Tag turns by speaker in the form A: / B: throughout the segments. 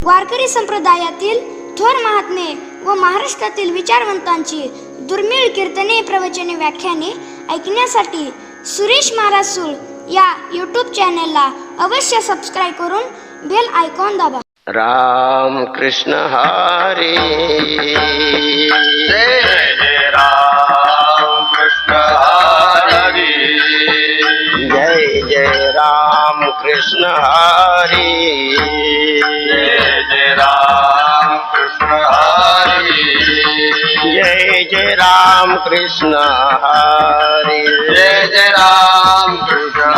A: वारकरी संप्रदायातील थोर महात्मे व महाराष्ट्रातील विचारवंतांची दुर्मिळ कीर्तने, प्रवचने, व्याख्याने ऐकण्यासाठी सुरेश महाराज सूळ या यूट्यूब चॅनलला अवश्य सबस्क्राईब करून बेल आयकॉन दाबा.
B: राम कृष्ण हरी जय जय राम कृष्ण हरी जय जय राम कृष्ण हरी जय जय राम कृष्ण हरी जय जय राम कृष्ण हरी जय जय राम कृष्ण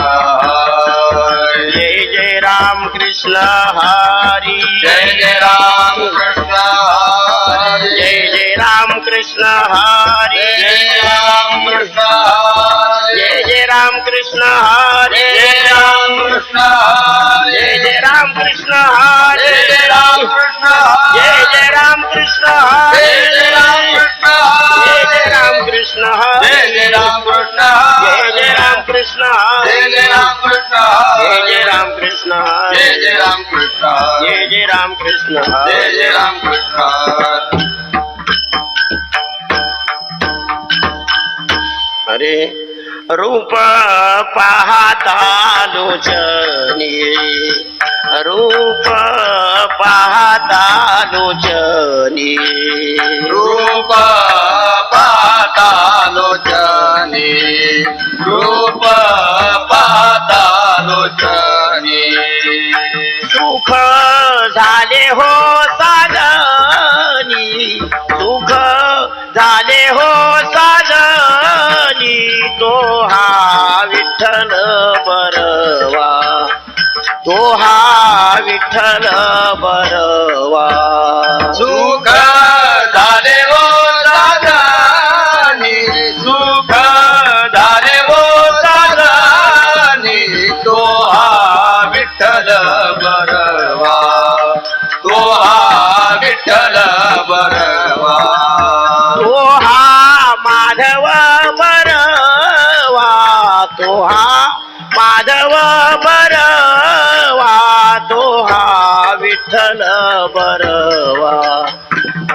B: जय जय राम कृष्ण हरी जय जय राम कृष्ण हरी जय जय राम कृष्ण हरी जय राम कृष्ण जय जय राम कृष्ण हरी जय राम कृष्ण जय जय राम कृष्ण हरी जय राम कृष्ण जय जय राम कृष्ण जय जय राम कृष्ण जय जय राम कृष्ण जय जय राम कृष्ण जय जय राम कृष्ण जय जय राम कृष्ण जय जय राम कृष्ण जय जय राम कृष्ण जय जय राम कृष्ण. अरे रूप पाहता लोचनी रूप पाहता लोचनी रूप पाहता लोचनी रूप पाहता लोचनी सुख झाले हो साजनी सुख झाले हो साजनी तो हा विठ्ठल बरवा तो हा विठ्ठल बरवा सुख झाले हो साजनी सुख झाले हो साजनी तो हा विठ्ठल बरवा तो हा विठ्ठल बरवा तो हा माधव बरवा तो हा माधव बरवा तो हा विठ्ठल बरवा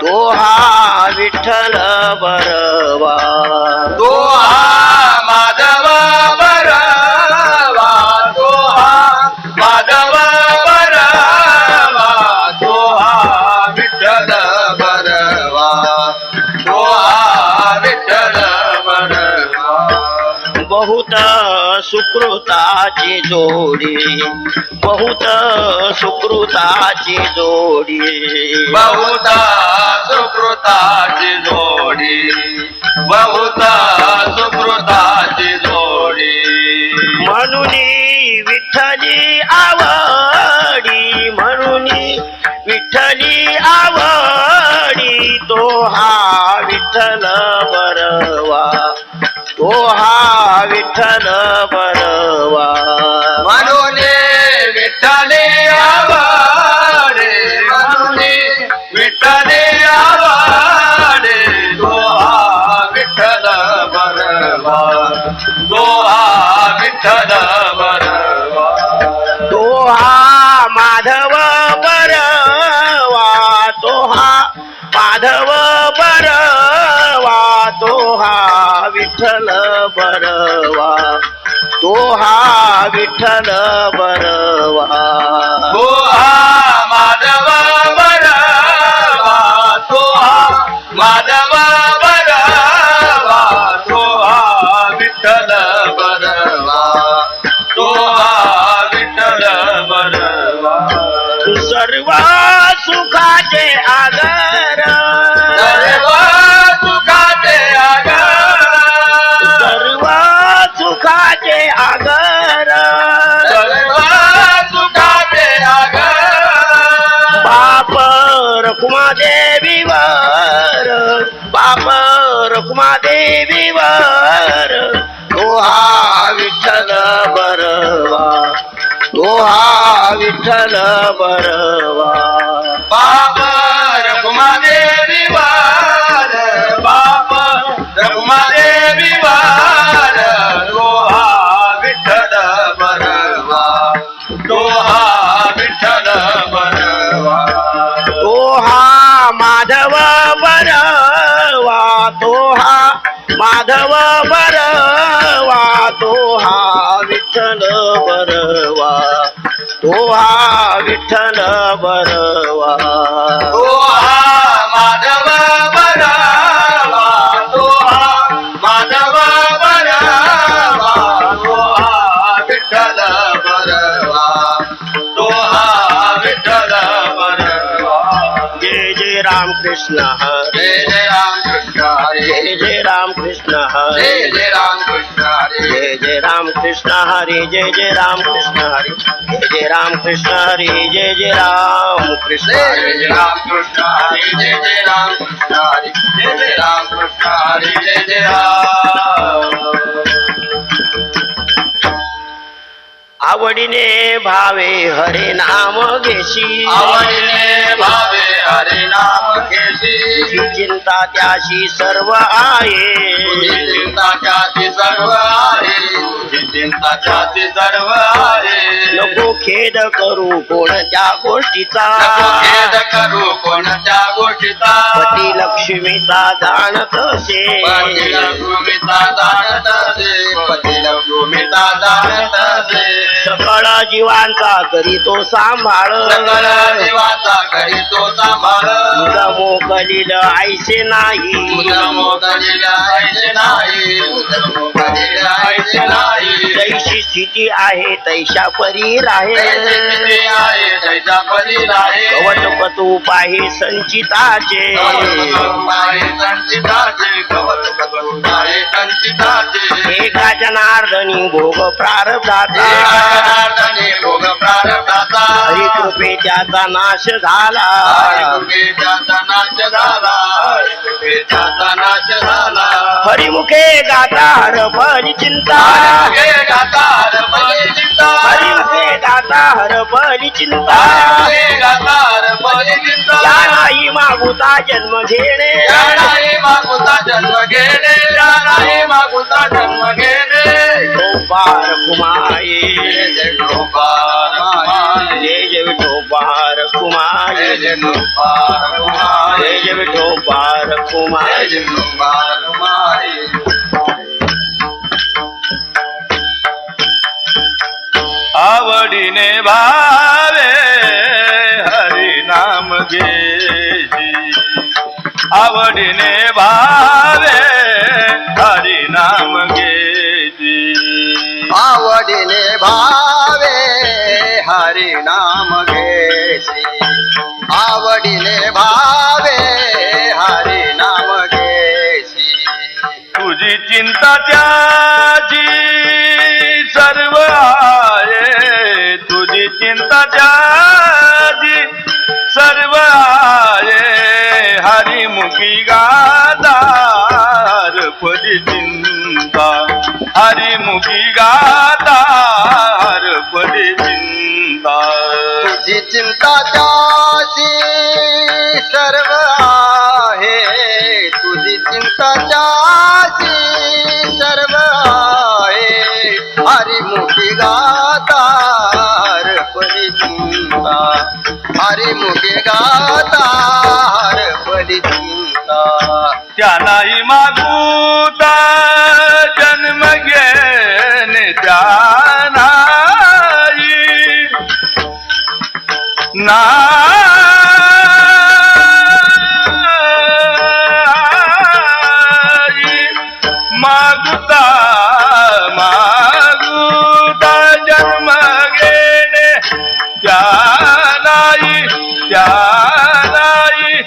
B: तो हा विठ्ठल बरवा तो हा माधव बरवा तो हा माधव बरवा तो हा विठ्ठल बरवा तो हा विठ्ठल बरवा. बहुत सुकृताची जोडी बहुत सुकृताची जोडी बहुत सुकृताची जोडी बहुत सुकृताची जोडी म्हणून विठ्ठली आवडी म्हणून विठ्ठली आवडी तो हा विठ्ठल बरवा तो हा विठ्ठल बरवा म्हणून विठ्ठली आवडे म्हणून विठ्ठली आवडे तो हा विठ्ठल बरवा तो हा विठ्ठल बरवा तो हा माधव बरवा तो हा माधव बरवा तो हा विठ्ठल बरवा तो हा विठ्ठल बरवा तो हा माधव बरवा तो हा माधव बरवा तो हा विठ्ठल बरवा तो हा विठ्ठल बरवा. सर्व सुखाचे आगर सर्व सुखाचे आगर सर्व सुखाचे आगर सर्व सुखाचे आगर बाप रखुमा देवीवर बाप रखुमा देवीवर तो हा विठ्ठल बरवा तो हा विठ्ठल बरवा बाप रखुमा देवीवर बाप रखुमा देवीवर तो हा विठ्ठल बरवा तो हा विठ्ठल बरवा. माधव बरवा तो हा माधव बरवा तो हा विठ्ठल बरवा तो हा विठ्ठल बरवा
C: तो हा माधव बरवा तो हा माधव बरवा तो हा विठ्ठल बरवा तो हा विठ्ठल बरवा
B: जय जय राम कृष्ण हरे
C: जय जय राम कृष्ण हरे
B: जय जय राम कृष्ण हरे
C: जय जय राम कृष्ण हरे
B: जय जय राम कृष्ण हरे जय जय राम कृष्ण हरे जय जय राम कृष्ण हरे जय जय राम कृष्ण
C: जय
B: हरे
C: जय राम कृष्ण हरे जय जय राम कृष्ण हरे जय जय राम कृष्ण हरे जय जय राम
B: आवडीने भावे हरे नाम घेशी
C: आवडीने भावे हरे नाम घेशी
B: तुझी चिंता त्याशी सर्व आहे
C: तुझी चिंता त्याची सर्व आहे तुझी चिंता त्याची सर्व आहे
B: नको खेद करू कोणत्या गोष्टीचा
C: नको खेद करू कोणत्या गोष्टीचा
B: पती लक्ष्मीचा जाणत असे
C: पतीला भूमीचा जाणत असे पतीला भूमीचा जाणत असे
B: सकळ जीवांचा करीतो सांभाळ
C: सकल जीवाचा करीतो सांभाळ
B: तुझा मोकलील ऐसे नाही
C: तुझं मोकळीला ऐसे नाही तुझं मोकळीला ऐसे नाही
B: जैशी स्थिती आहे तैशा परी राहे
C: जैसे तिथे आहे जैसा परी आहे
B: कवच पतू पाहे संचिताचे
C: संचिताचे कवच आहे संचिताचे
B: एका जनार्दनी भोग प्रारब्धाचा
C: जनार्दने भोग प्रारब्धाचा
B: हरी कृपे त्याचा नाश झाला
C: त्याचा नाश झाला त्याचा नाश झाला
B: हरिमुखे गाता हरपली चिंता
C: हे गातार बळी चिंता
B: हरिमुखे गाता हरपली चिंता
C: हे गातार बळी चिंता
B: या नाही मागुता जन्म घेणे
C: या नाही मागुता जन्म घेणे या नाही मागुता जन्म घेणे
B: विठोबार कुमाये
C: जय गोपाल माये
B: जय जय विठोबार कुमाये
C: जय गोपाल माये
B: जय जय विठोबार कुमाये
C: जय गोपाल माये आवडीने भावे हरी नाम घेशी आवडीने भावे हरी नाम घेशी
D: आवडीने भावे हरी नाम घेसी आवडीने भावे हरी नाम घेसी
C: तुझी चिंता त्याची सर्व आहे तुझी चिंता त्याची सर्व आहे हरिमुखी गादार पदी चिंता हरिमुखी गादार पदी चिंता
D: तुझी चिंता त्याची सर्व आहे तुझी चिंता त्याची सर्व आहे हरिमुखी गातार परी चिंता हरिमुखी गातार परी चिंता
C: त्या नाही मागूता जन्म घेणे त्या नाही मागुता मागुता जन्म घेणे त्या नाही त्या नाही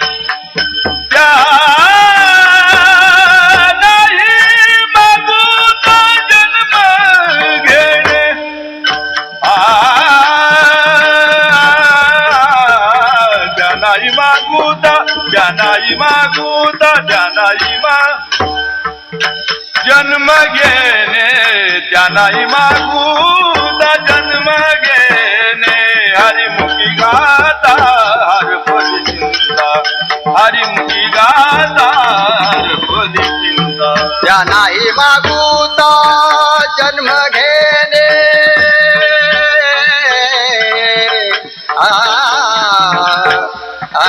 C: त्या नाही मागुता जन्म घेणे नाही मागुता नाही मागुता नाही जन्म घेणे त्या नाही मागुता जन्म घेणे हरिमुखी गाता हरपदी चिंता हरिमुखी गाता हरपदी चिंता
D: त्या नाही मागूता जन्म घेणे आ, आ, आ,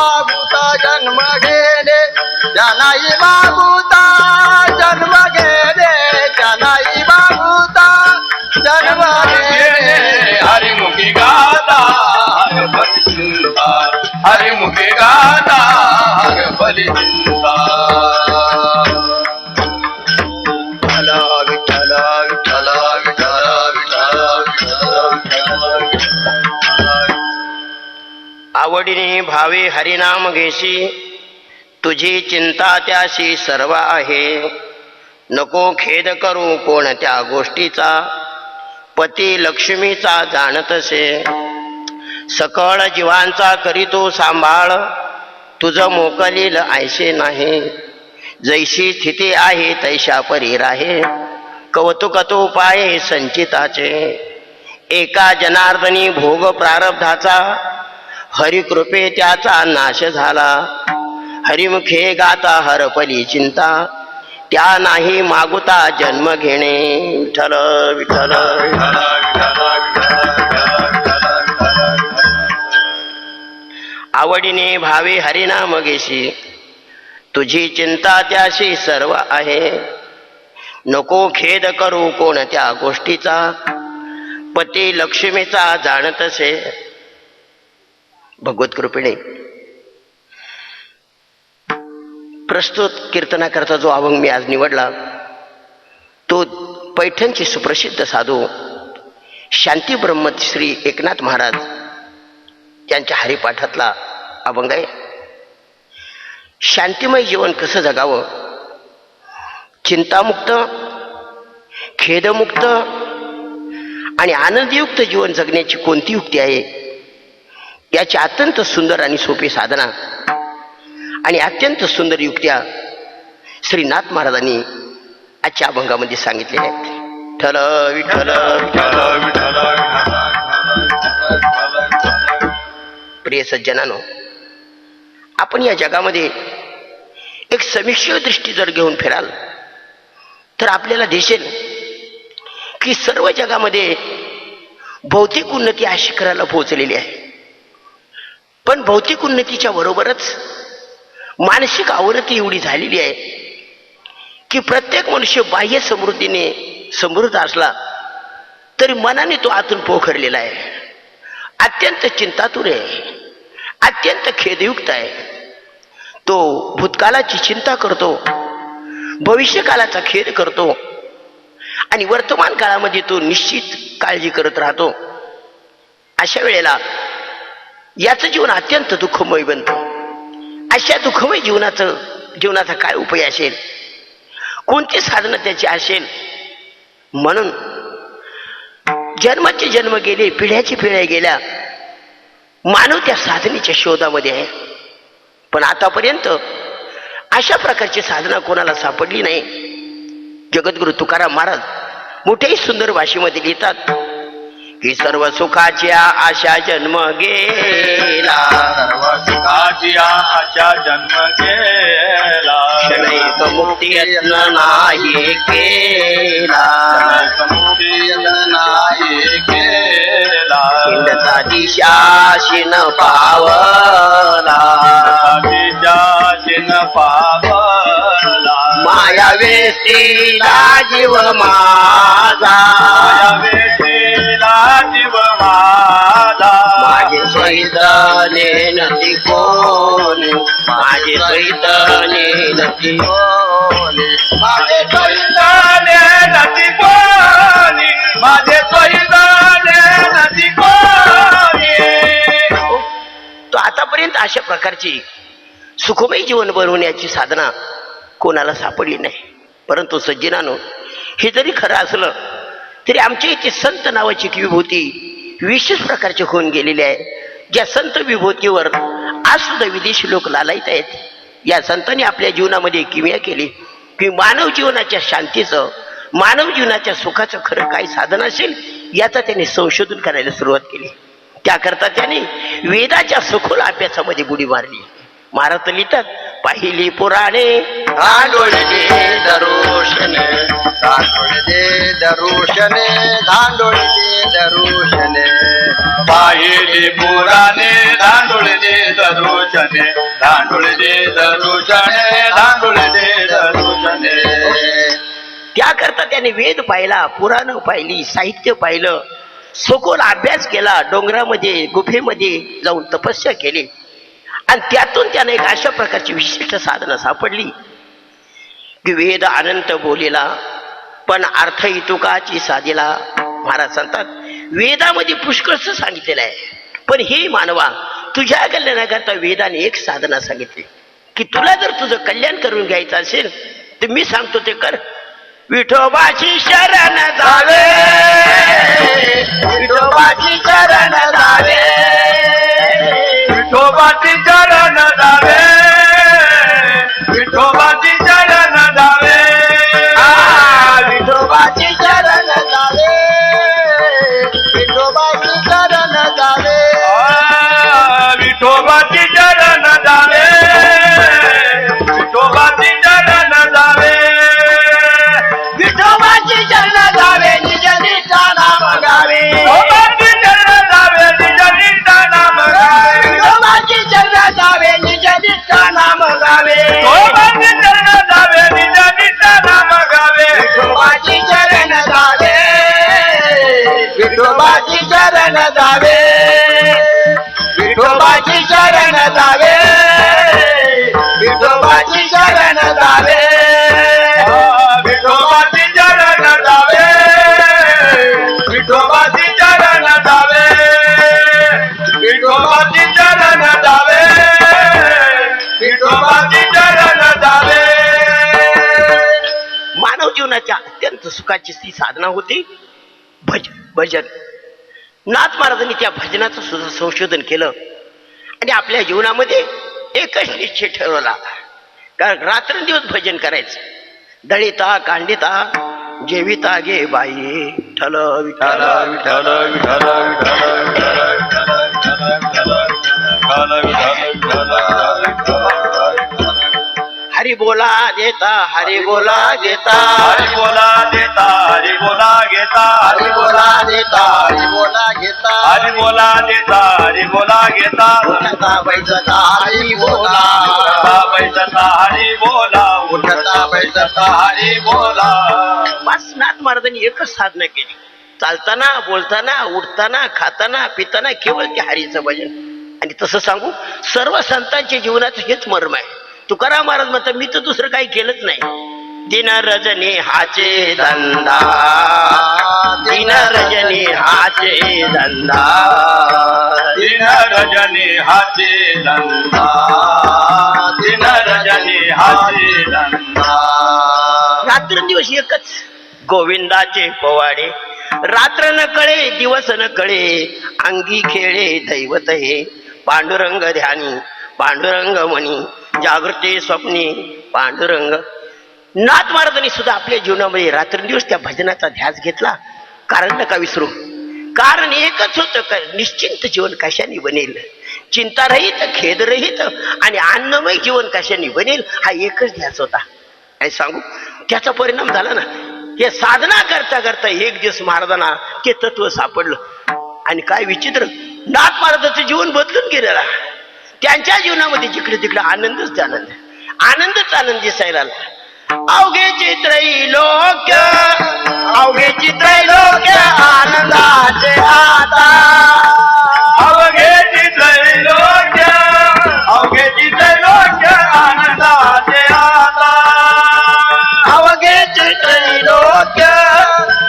D: मागुता जन्म घेणे नाही मागुता जन्म घेणे नाही मागुता जन्म घेणे
C: हरिमुखी गाता हर बली चिंता हरिमुखी गाता हर बली चिंता
D: विठ्ठल विठ्ठल विठ्ठल विठ्ठल विठ्ठल विठ्ठल
B: आवडीने भावे हरिनाम घेशी तुझी चिंता त्याशी सर्व आहे नको खेद करू कोणत्या गोष्टीचा पती लक्ष्मीचा जाणतसे सकळ जीवांचा करीतो सांभाळ तुझं मोकलील ऐसे नाही जैशी स्थिती आहे तैशा परी राहे कौतुक तो पाये संचिताचे एका जनार्दनी भोग प्रारब्धाचा हरिकृपे त्याचा नाश झाला हरिमुखे गाता हरपली चिंता त्या नाही मागुता जन्म घेणे विठ्ठल विठ्ठल आवडीने भावे हरिनाम घेशी तुझी चिंता त्याशी सर्व आहे नको खेद करू कोणत्या गोष्टीचा पती लक्ष्मीचा जाणतसे भगवत कृपेने प्रस्तुत कीर्तनाकरता जो अभंग मी आज निवडला तो पैठणचे सुप्रसिद्ध साधू शांती ब्रह्मत श्री एकनाथ महाराज यांच्या हरिपाठातला अभंग आहे. शांतिमय जीवन कसं जगावं, चिंतामुक्त खेदमुक्त आणि आनंदयुक्त जीवन जगण्याची कोणती युक्ती आहे याची अत्यंत सुंदर आणि सोपी साधना आणि अत्यंत सुंदर युक्त्या श्रीनाथ महाराजांनी आजच्या अभंगामध्ये सांगितलेल्या आहेत. ठल विठ्ठल प्रिय सज्जनानो, आपण या जगामध्ये एक समीक्षीय दृष्टी जर घेऊन फिराल तर आपल्याला दिसेल की सर्व जगामध्ये भौतिक उन्नती या शिखराला पोहोचलेली आहे. पण भौतिक उन्नतीच्या बरोबरच मानसिक अवनती एवढी झालेली आहे की प्रत्येक मनुष्य बाह्य समृद्धीने समृद्ध असला तरी मनाने तो आतून पोखरलेला आहे, अत्यंत चिंतातुर आहे, अत्यंत खेदयुक्त आहे. तो भूतकाळाची चिंता करतो, भविष्यकाळाचा खेद करतो आणि वर्तमान काळामध्ये तो निश्चित काळजी करत राहतो. अशा वेळेला याचं जीवन अत्यंत दुःखमय बनतं. अशा दुःखमय जीवनाचा काय उपाय असेल, कोणती साधनं त्याची असेल? म्हणून जन्माचे जन्म गेले, पिढ्याची पिढ्या गेल्या, मानव त्या साधनेच्या शोधामध्ये आहे. पण आतापर्यंत अशा प्रकारची साधना कोणाला सापडली नाही. जगद्गुरु तुकाराम महाराज मोठ्याही सुंदर भाषेमध्ये लिहितात की सर्व सुखाच्या आशा जन्म गेला,
C: सर्व सुखाची आशा जन्म गेला,
B: क्षणैक मुक्ती यत्न नाही केला,
C: मुक्ती नाही केला,
B: हिंडता दिशाशीन पावला,
C: दिशाशीन पावला,
B: माया वेष्टीला जीव माझा,
C: वेशीला जीव माझा,
B: माझे सहित नेनती कोण, माझे सहित नेनती कोण,
C: माझे सैताने नदी कोणी, माझे सैताने नदी कोणी.
B: तो आतापर्यंत अशा प्रकारची सुखमय जीवन बनवण्याची साधना कोणाला सापडली नाही. परंतु सज्जनानो, हे जरी खरं असलं तरी आमच्या इथे संत नावाची एक विभूती विशेष प्रकारची होऊन गेलेली आहे. ज्या संत विभूतीवर आज सुद्धा विदेशी लोक लालायत आहेत. या संतांनी आपल्या जीवनामध्ये किमया केली की मानव जीवनाच्या शांतीचं, मानव जीवनाच्या सुखाचं खरं काय साधन असेल याचा त्यांनी संशोधन करायला सुरुवात केली. त्याकरता त्यांनी वेदाच्या सखोल अभ्यासामध्ये बुडी मारली. महाराज लिहितात, पाहिली पुराणे
D: धांडोळी दे दरोशने, धांडोळी दे दरोशने, धांडोळी दे दरोशने.
C: पाहिली पुराणे धांडोळे दे दरोशने, धांडोळे दे दरोशने, धांडोळे दे दरोशने.
B: त्याकरता त्याने वेद पाहिला, पुराण पाहिली, साहित्य पाहिलं, सखोल अभ्यास केला, डोंगरामध्ये गुफेमध्ये जाऊन तपस्या केली आणि त्यातून त्याने एक अशा प्रकारची विशिष्ट साधना सापडली की वेद अनंत बोलिला पण अर्थ इतुकाची साधिला. महाराज सांगतात वेदामध्ये पुष्कळच सांगितलेलं आहे, पण हे मानवा तुझ्या कल्याणाकरता वेदाने एक साधना सांगितली की तुला जर तुझं कल्याण करून घ्यायचं असेल तर मी सांगतो ते कर. विठोबाची शरण जावे, विठोबाची शरण जावे,
C: विठोबाची चरण जावे, विठोबाची चरण जावे,
B: विठोबाची शरण जावे,
D: विठोबाची शरण जावे,
C: विठोबाची चरण जावे, विठोबाची चरण जावे,
B: विठोबाची शरण जावे, निज निष्ठा नाम गावे,
C: विठोबाची चरण जावे, निज निष्ठा नाम गावे,
B: विठोबाची शरण जावे, निज निष्ठा नाम गावे,
C: विठोबाची चरण जावे, निज निष्ठा नाम गावे,
B: विठोबाची शरण जावे, विठोबाची शरण जावे, विठोबाची शरण जावे, विठोबाची शरण जावे,
C: विठोबाची चरण जावे, विठोबाची चरण जावे, विठोबाची चरण जावे, विठोबाची चरण जावे.
B: मानव जीवनाच्या अत्यंत सुखाची ती साधना होती भजन. नाथ महाराजांनी त्या भजनाचं सुद्धा संशोधन केलं आणि आपल्या जीवनामध्ये एकच निश्चय ठरवला, कारण रात्रंदिवस भजन करायचं. दळिता कांडिता जेविता गे बाई ठल विठ्ठल
C: विठ्ठल विठ्ठल
B: हरी बोला देता, हरी बोला देता,
C: हरी बोला देता, हरी बोला घेता,
D: हरी बोला देता, हरी बोला घेता,
C: हरी बोला देता, हरी बोला घेता,
D: उठता बैठता हरी बोला,
C: बैठता हरी बोला,
D: उठता बैठता
C: हरी बोला.
B: बस नाथ महाराजांनी एकच साधना केली. चालताना बोलताना उठताना खाताना पिताना केवळ ते हरीचं भजन. आणि तसं सांगू सर्व संतांच्या जीवनाचं हेच मर्म आहे. तुकाराम महाराज म्हणतात मी तर दुसरं काही केलंच नाही. दिन रजनी हाचे धंदा, दिन रजनी हाचे धंदा,
C: दिन रजनी हाचे धंदा, दिन रजनी हाचे धंदा.
B: रात्रंदिवस एकच गोविंदाचे पोवाडे, रात्र न कळे दिवस न कळे, अंगी खेळे दैवत हे, पांडुरंग ध्यानी पांडुरंग मनी, जागृती स्वप्नी पांडुरंग. नाथ महाराजांनी सुद्धा आपल्या जीवनामध्ये रात्रंदिवस त्या भजनाचा ध्यास घेतला. कारण नका विसरू, कारण एकच होतं, निश्चिंत जीवन कशाने बनेल, चिंतारहित खेदरहित आणि अन्नमय जीवन कशाने बनेल, हा एकच ध्यास होता. आणि सांगू त्याचा परिणाम झाला ना, हे साधना करता करता एक दिवस महाराजांना ते तत्व सापडलं. आणि काय विचित्र, नाथ महाराजांचं जीवन बदलून गेलेला. त्यांच्या जीवनामध्ये जिकडे तिकडे आनंदच आनंद, आनंदच आनंद दिसायला लागला. अवघे चित्रैलोक्य, अवघे चित्रैलोक्य आनंदाचे आता,
C: अवघे चित्रैलोक्य, अवघे चित्रैलोक्य आनंदाचे आता,
B: अवघे चित्रैलोक्य,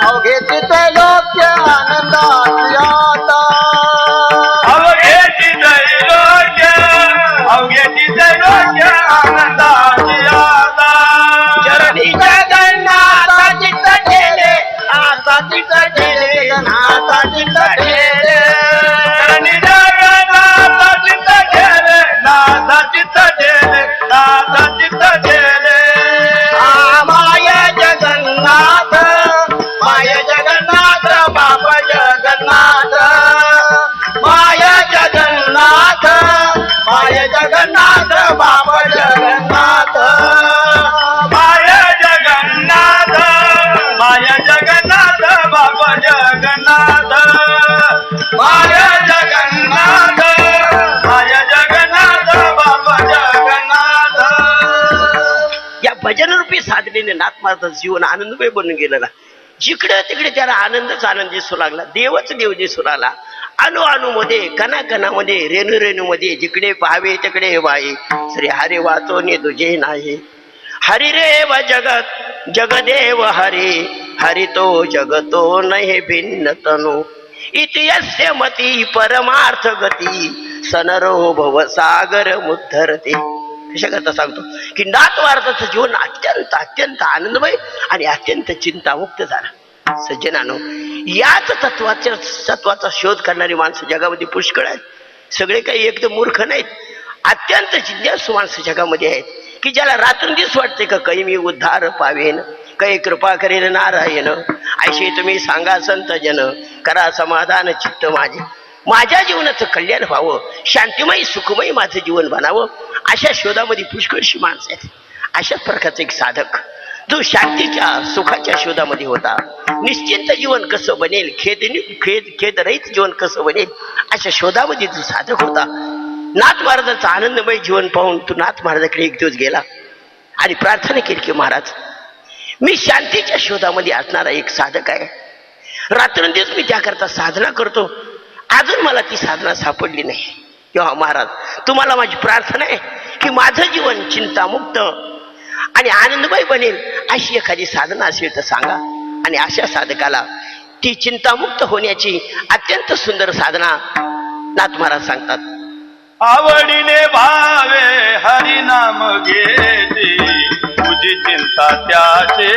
D: अवघे चित्रैलोक्य आनंदाची आता,
C: अवघे चित्रैलोक्य, अवघे चित्रैलोक्य आनंदाचे आता.
B: चरणी जगन्नाथा चित्त ठेले, आता चित्त ठेले, आता चित्त ठेले, भजनरूपी साधनेने नाथ महाराजांचं जीवन आनंदमय बनून गेलेला. जिकडे तिकडे त्याला आनंदच आनंद दिसू लागला, देवच देव दिसू लागला. अणु अणुमध्ये, कणाकणामध्ये, रेणू रेणूमध्ये जिकडे पाहावे तिकडे वाहे श्री हरी वाचोने तुझे नाही. हरी रेव जगत जगदेव हरी, हरी तो जगतो नहे भिन्न तनु. इतियस्य मती परमार्थ गती, सनरो भव सागर मुद्धरते. कशा करता सांगतो की नाथ महाराजांचं जीवन अत्यंत अत्यंत आनंदमय आणि अत्यंत चिंतामुक्त झालं. सज्जनानो, याच तत्वाचा शोध करणारी माणसं जगामध्ये पुष्कळ आहेत. सगळे काही एकदम मूर्ख नाहीत. अत्यंत जिज्ञासू माणसं जगामध्ये आहेत की ज्याला रात्रंदिवस वाटते का काही मी उद्धार पावेन, काही कृपा करेन नारायण. ऐशी तुम्ही सांगा संत जन, करा समाधान चित्त माझे. माझ्या जीवनाचं कल्याण व्हावं, शांतिमय सुखमय माझं जीवन बनावं, अशा शोधामध्ये पुष्कळशी माणसं आहेत. अशाच प्रकारचा एक साधक जो शांतीच्या सुखाच्या शोधामध्ये होता. निश्चिंत जीवन कसं बनेल, खेदरहित जीवन कसं बनेल, अशा शोधामध्ये जो साधक होता. नाथ महाराजांचं आनंदमय जीवन पाहून तो नाथ महाराजांकडे एक दिवस गेला आणि प्रार्थना केली की महाराज, मी शांतीच्या शोधामध्ये असणारा एक साधक आहे. रात्रंदिवस मी त्याकरता साधना करतो, अजून मला ती साधना सापडली नाही. तेव्हा महाराज, तुम्हाला माझी प्रार्थना आहे की माझं जीवन चिंतामुक्त आणि आनंदमय बनेल अशी एखादी साधना असेल तर सांगा. आणि अशा साधकाला ती चिंतामुक्त होण्याची अत्यंत सुंदर साधना नाथ महाराज सांगतात.
C: आवडीने भावे हरिनाम घेते, तुझी चिंता त्याचे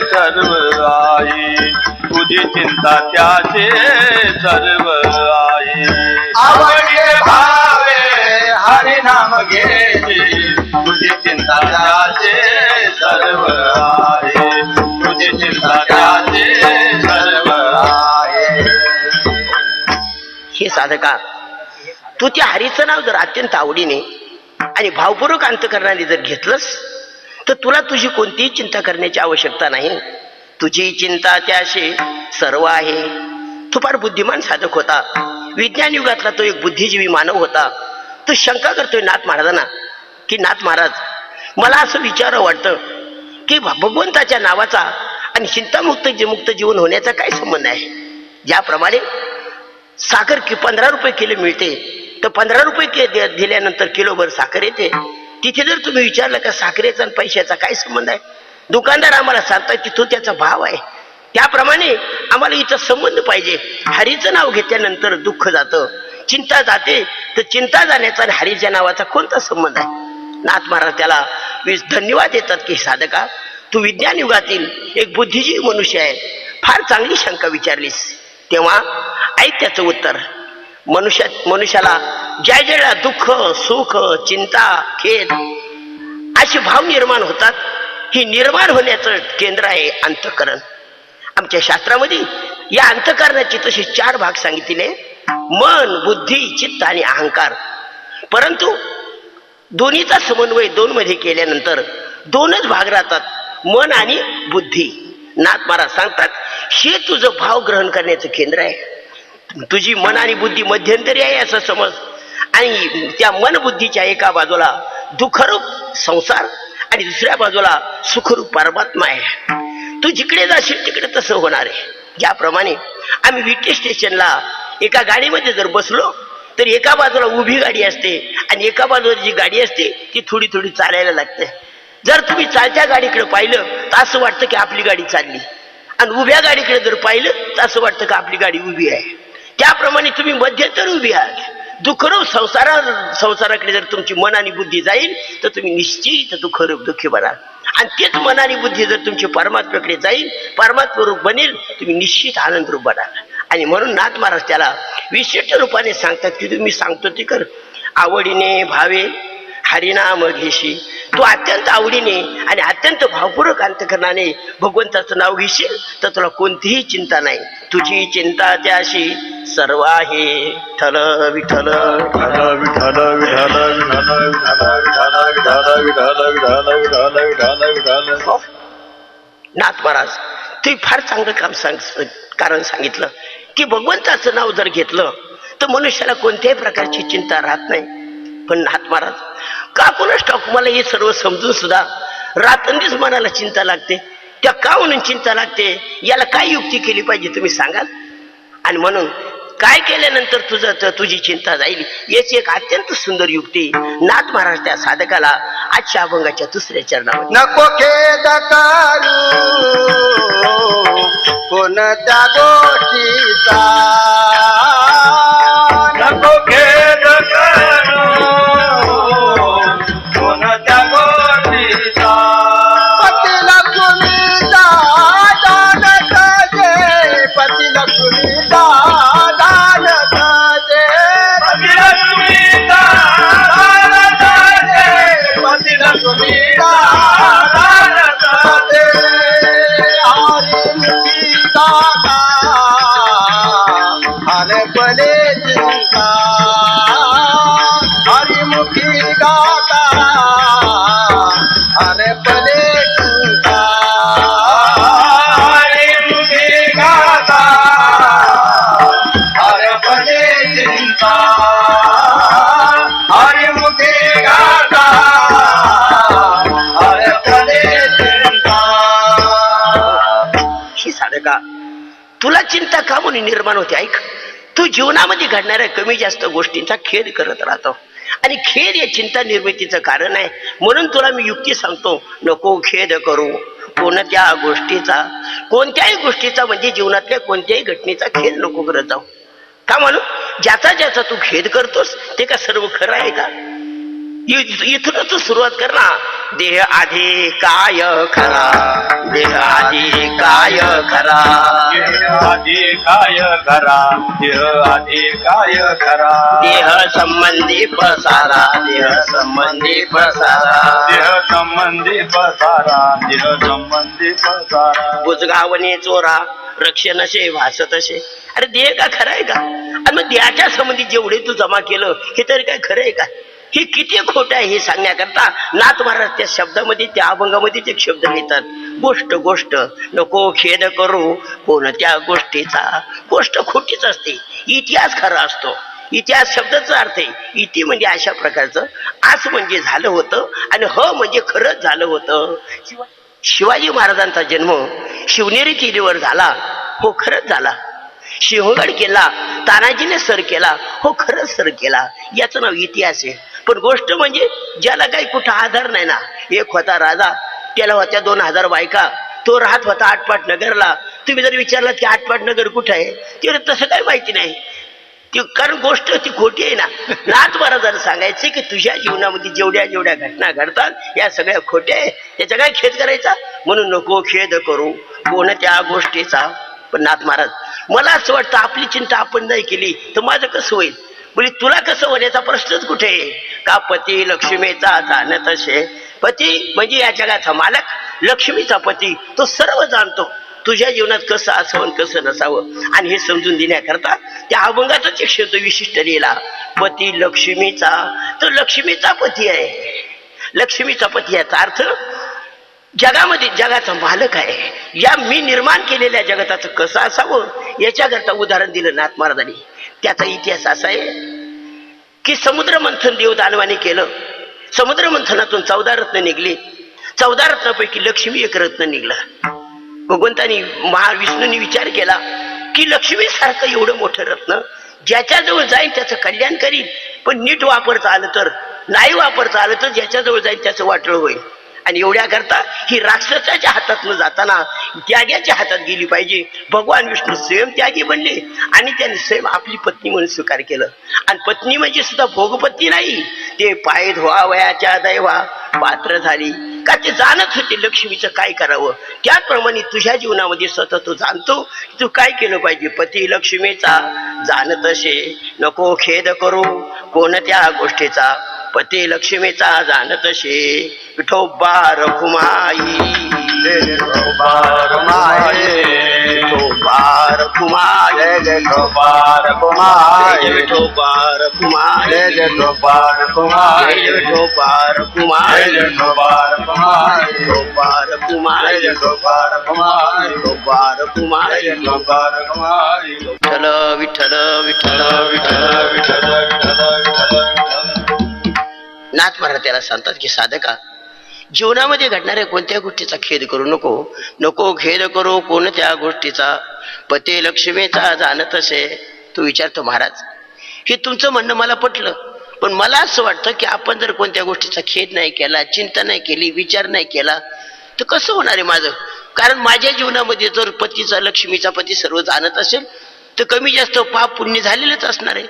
C: सर्व आई, तुझी चिंता त्याचे सर्व आई. आवडीने भावे हरिनाम घेते, तुझी चिंता त्याचे सर्व आई, तुझी चिंता त्याचे सर्व आई.
B: हे साधका, तू त्या हरीचं नाव जर अत्यंत आवडीने आणि भावपूर्वक अंतकरणाने जर घेतलंस तर तुला तुझी कोणतीही चिंता करण्याची आवश्यकता नाही. तुझी चिंता त्याशी सर्व आहे. तू फार बुद्धिमान साधक होता. विज्ञान युगातला तो एक बुद्धिजीवी मानव होता. तो शंका करतोय नाथ महाराजांना की नाथ महाराज, मला असं विचारावं वाटतं की भगवंताच्या नावाचा आणि चिंतामुक्त जीवन होण्याचा काय संबंध आहे. ज्याप्रमाणे साखर 15 रुपये किलो मिळते, तर 15 रुपये दिल्यानंतर किलोभर साखर येते. तिथे जर तुम्ही विचारलं का साखरेचा आणि पैशाचा काय संबंध आहे, दुकानदार आम्हाला सांगतात की तो त्याचा भाव आहे. त्याप्रमाणे आम्हाला इथं संबंध पाहिजे. हरीचं नाव घेतल्यानंतर दुःख जातं, चिंता जाते, तर चिंता जाण्याचा आणि हरीच्या नावाचा कोणता संबंध आहे. नाथ महाराज त्याला धन्यवाद देतात की साधका, तू विज्ञान युगातील एक बुद्धिजीवी मनुष्य आहे, फार चांगली शंका विचारलीस. तेव्हा ऐक त्याचं उत्तर. मनुष्याला ज्या ज्याला दुःख सुख चिंता खेद असे भाव निर्माण होतात, ही निर्माण होण्याचं केंद्र आहे अंतःकरण. आमच्या शास्त्रामध्ये या अंतःकरणाचे तसे 4 भाग सांगितले: मन, बुद्धी, चित्त आणि अहंकार. परंतु दोन्हीचा समन्वय 2 मध्ये केल्यानंतर 2च भाग राहतात, मन आणि बुद्धी. नाथ महाराज सांगतात, हे तुझं भाव ग्रहण करण्याचं केंद्र आहे. तुझी मन आणि बुद्धी मध्यंतरी आहे असं समज. आणि त्या मन बुद्धीच्या एका बाजूला दुःखरूप संसार आणि दुसऱ्या बाजूला सुखरूप परमात्मा आहे. तू जिकडे जाशील तिकडे तसं होणार आहे. ज्याप्रमाणे आम्ही विटी स्टेशनला एका गाडीमध्ये जर बसलो तर एका बाजूला उभी गाडी असते आणि एका बाजूला जी गाडी असते ती थोडी थोडी चालायला लागते. जर तुम्ही चालत्या गाडीकडे पाहिलं तर असं वाटतं की आपली गाडी चालली, आणि उभ्या गाडीकडे जर पाहिलं तर असं वाटतं की आपली गाडी उभी आहे. त्याप्रमाणे तुम्ही मध्यंतर उभी आहात. दुःखरूप संसाराकडे जर तुमची मन आणि बुद्धी जाईल तर तुम्ही निश्चित दुःखरूप दुःखी बनाल. आणि तेच मन आणि बुद्धी जर तुमची परमात्म्याकडे जाईल, परमात्मरूप बनेल, तुम्ही निश्चित आनंदरूप बनाल. आणि म्हणून नाथ महाराज त्याला विशिष्ट रूपाने सांगतात की तुम्ही सांगतो ते कर. आवडीने भावे हरिनाम घेशी. तू अत्यंत आवडीने आणि अत्यंत भावपूर्वक अंतःकरणाने भगवंताचं नाव घेशील तर तुला कोणतीही चिंता नाही. तुझी चिंता त्याशी सर्व आहे. विठ्ठल विठ्ठल
C: विठ्ठल विठ्ठल विठ्ठल विठ्ठल विठ्ठल विठ्ठल विठ्ठल विठ्ठल.
B: नाथ महाराज तुम्ही फार चांगलं कारण सांगितलं की भगवंताचं नाव जर घेतलं तर मनुष्याला कोणत्याही प्रकारची चिंता राहत नाही. पण नाथ महाराज का कोणाच ठाऊक मला हे सर्व समजून सुद्धा रात्रंदिवस मनाला चिंता लागते. त्या का म्हणून चिंता लागते, याला काय युक्ती केली पाहिजे तुम्ही सांगाल? आणि म्हणून काय केल्यानंतर तुझी चिंता जाईल याची एक अत्यंत सुंदर युक्ती नाथ महाराज त्या साधकाला आजच्या अभंगाच्या दुसऱ्या चरणामध्ये.
D: नको खेद करू कोणत्या गोष्टीचा,
C: नको खेद करू कोणत्या गोष्टीचा.
D: पतीला कुणीचा दान कजे, पतीला कुणीचा दान कजे,
C: पतीला कुणीचा दान कजे, पतीला कुणीचा दान कजे.
D: हरपणे चिंता, हरिमुखी गाता हरपणे चिंता,
C: हरिमुखी गाता हरपणे चिंता, हरिमुखी गाता हरपणे चिंता.
B: ही साधका तुला चिंता का म्हणून निर्माण होते? ऐक, तू जीवनामध्ये घडणाऱ्या कमी जास्त गोष्टींचा खेद करत राहतो आणि खेद या चिंता निर्मितीचं कारण आहे. म्हणून तुला मी युक्ती सांगतो, नको खेद करू कोणत्या गोष्टीचा, कोणत्याही गोष्टीचा म्हणजे जीवनातल्या कोणत्याही घटनेचा खेद नको करत जाऊ. का म्हणून? ज्याचा ज्याचा तू खेद करतोस ते का सर्व खरं आहे का? इथूनच तू सुरुवात कर ना. देह आधी काय खरा, देह आधी काय खरा,
C: देह आधी काय खरा, देह आधी काय खरा.
B: देह संबंधी पसारा, देह संबंधी पसारा,
C: देह संबंधी पसारा, देह संबंधी पसारा.
B: बुजगावणे चोरा रक्षण असे भासत असे. अरे देह का खरं आहे का? आणि मग देहाच्या संबंधी जेवढे तू जमा केलं हे तरी काय खरं आहे का? हे किती खोटं आहे हे सांगण्याकरता नाथ महाराज त्या शब्दामध्ये, त्या अभंगामध्ये एक शब्द लिहितात, गोष्ट गोष्ट नको खेद करू कोणत्या गोष्टीचा. गोष्ट खोटीच असते, इतिहास खरा असतो. इतिहास शब्दाचा अर्थ आहे इति म्हणजे अशा प्रकारचं, आस म्हणजे झालं होतं आणि ह म्हणजे खरंच झालं होतं. शिवाजी महाराजांचा जन्म शिवनेरी किल्ल्यावर झाला, हो खरंच झाला. सिंहगड केला, तानाजीने सर केला, हो खरंच सर केला. याचं नाव इतिहास आहे. पण गोष्ट म्हणजे ज्याला काही कुठं आधार नाही ना. एक होता राजा, त्याला होत्या 2000 बायका, तो राहत होता आटपाट नगरला. तुम्ही जर विचारलात की आटपाट नगर कुठं आहे, ते तसं काही माहिती नाही. कारण गोष्ट ती खोटी आहे ना. नाथ महाराजांना सांगायचे की तुझ्या जीवनामध्ये जेवढ्या जेवढ्या घटना घडतात या सगळ्या खोट्या आहे, त्याचा काय खेद करायचा? म्हणून नको खेद करू कोणत्या गोष्टीचा. पण नाथ महाराज, मला असं वाटतं आपली चिंता आपण नाही केली तर माझं कसं होईल? म्हणजे तुला कसं होण्याचा प्रश्नच कुठे आहे का? पती लक्ष्मीचा जाणत असे. पती म्हणजे या जगाचा मालक, लक्ष्मीचा पती तो सर्व जाणतो. तुझ्या जीवनात कसं असावं कसं नसावं आणि हे समजून देण्याकरता त्या अभंगाचाच एक शब्द विशिष्ट लिहिला, पती लक्ष्मीचा. तो लक्ष्मीचा पती आहे. लक्ष्मीचा पती याचा अर्थ जगामध्ये जगाचा मालक आहे. या मी निर्माण केलेल्या जगताचं कसं असावं याच्याकरता उदाहरण दिलं नाथ महाराजांनी. त्याचा इतिहास असा आहे की समुद्र मंथन देव दानवाने केलं. समुद्र मंथनातून 14 रत्न निघले. 14 रत्नापैकी लक्ष्मी एक रत्न निघला. भगवंतानी महाविष्णूंनी विचार केला की लक्ष्मी सारखं एवढं मोठं रत्न ज्याच्याजवळ जाईल त्याचं कल्याण करील, पण नीट वापरता आलं तर, नाही वापरता आलं तर ज्याच्याजवळ जाईल त्याचं वाटळ होईल. आणि एवढ्या करता ही राक्षसाच्या हातात न जाताना त्यागाच्या हातात गेली पाहिजे. भगवान विष्णू स्वयं त्यागी बनले आणि त्यांनी स्वयं आपली पत्नी म्हणून स्वीकार केलं. आणि पत्नी म्हणजे सुद्धा भोगपत्नी नाही, ते पाय धुवावयाच्या दैवा पात्र झाली. का ते जाणत होते लक्ष्मीचं काय करावं. त्याचप्रमाणे तुझ्या जीवनामध्ये स्वतः तू जाणतो तू काय केलं पाहिजे. पती लक्ष्मीचा जाणत असे, नको खेद करू कोणत्या गोष्टीचा. पती लक्ष्मीचा जाणत असे, विठोबा रखुमाई,
D: विठोबा रखुमाई,
B: विठोबा रखुमाई,
D: विठोबा रखुमाई,
B: विठोबा रखुमाई,
D: विठोबा रखुमाई,
B: विठोबा रखुमाई,
D: विठोबा रखुमाई,
B: विठोबा रखुमाई,
D: विठोबा रखुमाई,
B: विठोबा रखुमाई,
D: विठोबा रखुमाई.
B: विठ्ठल विठ्ठल विठ्ठल विठ्ठल विठ्ठल. नाथ महाराज त्याला सांगतात की साधका, जीवनामध्ये घडणाऱ्या कोणत्या गोष्टीचा खेद करू नको. नको खेद करू कोणत्या गोष्टीचा, पते लक्ष्मीचा जाणत असे. तू विचारतो महाराज, हे तुमचं म्हणणं मला पटलं, पण मला असं वाटतं की आपण जर कोणत्या गोष्टीचा खेद नाही केला, चिंता नाही केली, विचार नाही केला तर कसं होणार आहे माझं. कारण माझ्या जीवनामध्ये जर पतीचा लक्ष्मीचा पती सर्व जाणत असेल तर कमी जास्त पाप पुण्य झालेलंच असणार आहे.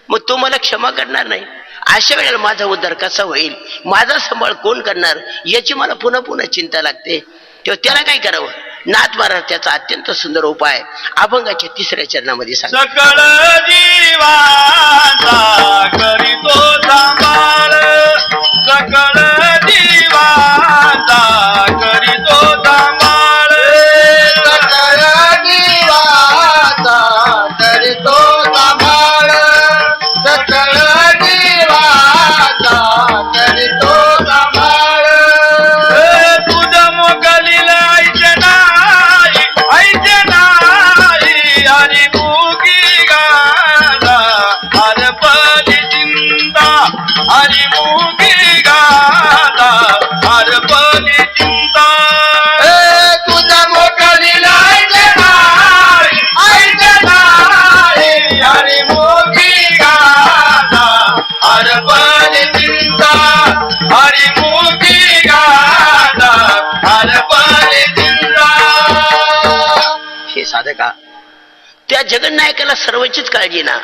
B: मग तो मला क्षमा करणार नाही. अशा वेळेला माझा उद्धार कसा होईल, माझा सांभाळ कोण करणार, याची मला पुन्हा पुन्हा चिंता लागते. तेव्हा त्याला काय करावं. नाथ महाराज त्याचा अत्यंत सुंदर उपाय अभंगाच्या 3ऱ्या चरणामध्ये सांग.
D: सकळ जीवाचा करीतो सांभाळ, सकळ जीवाचा करीतो सांभाळ,
C: सकळ जीवाचा करीतो सांभाळ, सकळ जीवाचा करीतो सांभाळ.
D: तुझ मोकलीला ऐसे नाही, ऐसे नाही, हरी मुगी गाला हरपली चिंता, हरी मुगी गाला हरपली चिंता.
C: तुझ मोकलीला ऐसे नाही, ऐसे नाही,
D: हरी मुगी गाला हरपली चिंता, हरी मुगी गाला हरपली चिंता.
B: हे साधका, त्या जगन्नायकाला सर्वचीच काळजी ना.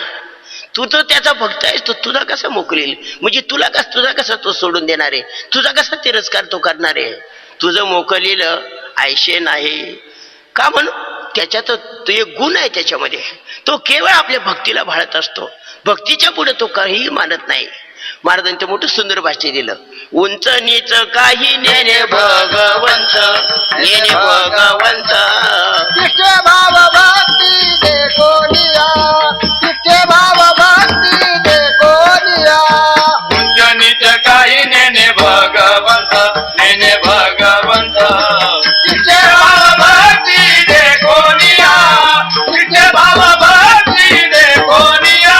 B: तू तर त्याचा भक्त आहेस, तो तुझा कसा मोकलील, म्हणजे तुझा कसा तो सोडून देणार आहे, तुझा कसा तिरस्कार तो करणार आहे. तुझं मोकलीलं आयशे नाही का म्हणून त्याच्यात तो एक गुण आहे त्याच्यामध्ये. तो केवळ आपल्या भक्तीला भाळत असतो. भक्तीच्या पुढे तो काहीही मानत नाही. महाराजांचं मोठं सुंदर भाष्य दिलं. उंच नीच काही नेने भगवंत, नेने भगवंत.
C: तिथे भाव भक्ती देखो लिया, तिथे भाव भक्ती देखो लिया.
D: उंच नीच काही नेने भगवंत, नेने भगवंत.
C: तिथे
D: भाव भक्ती देखोनिया, तिथे भाव भक्ती देखोनिया.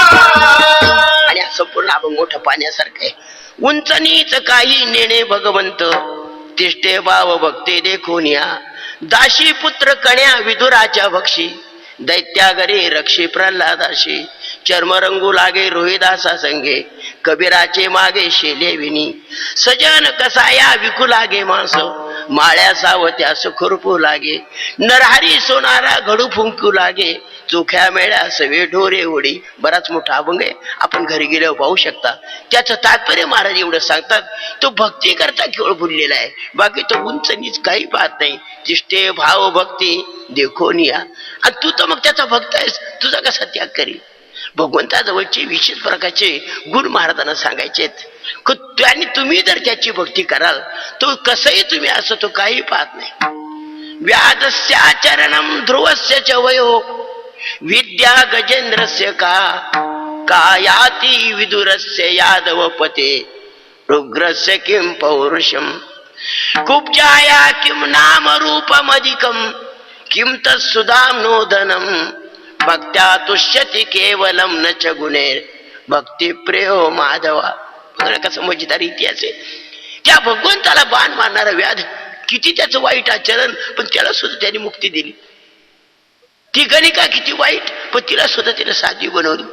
B: आणि हा संपूर्ण अभंग मोठं पाण्यासारखं आहे. उंच नीच काही नेणे भगवंत, तिष्ठे भाव भक्ती देखोनिया. दाशी पुत्र कण्या विदुराच्या भक्षी, दैत्यागरे रक्षी प्रल्हादाशी. चर्मरंगू लागे रोहिदासा संगे, कबीराचे मागे शेले विनी. सजन कसाया विकू लागे मांस, माळ्या सावत्या सुखुरपू लागे. नरहरी सोनारा घडू फुंकू लागे, चोख्या मेळ्या सवे ढोरे ओढी. बराच मोठा अभंग आहे, आपण घरी गेल्यावर पाहू शकता. त्याचं तात्पर्य महाराज एवढं सांगतात, तो भक्ती करता केवळ भुललेला आहे, बाकी तो उंच नीच काही पाहत नाही. तिष्ठे भाव भक्ती देखोनिया. आणि तू तर मग त्याचा भक्त आहेस, तुझा कसा त्याग करील. भगवंताजवळचे विशेष प्रकारचे गुण महाराजांना सांगायचे. आणि तुम्ही जर त्याची भक्ती कराल तो कसंही तुम्ही असं तो काही पाहत नाही. व्याधस्याचरणम ध्रुवस्य च वयो, विद्या गजेंद्रस्य का याति विदुरस्य यादवपते. रुग्रस्य किं पौरुषम, कुब्जाया किं नाम रूपमधिकम, किं तत्सुधाम नोदनम. भक्त्या तुष्यति केवलम न च गुणेर, भक्ती प्रेयो माधवा. कसं मजेदार इतिहास आहे. त्या भगवंताला बाण मारणारा व्याध, किती त्याचं वाईट आचरण, पण त्याला सुद्धा त्याने मुक्ती दिली. ती गणिका किती वाईट, पण तिला सुद्धा त्याने साधी बनवली.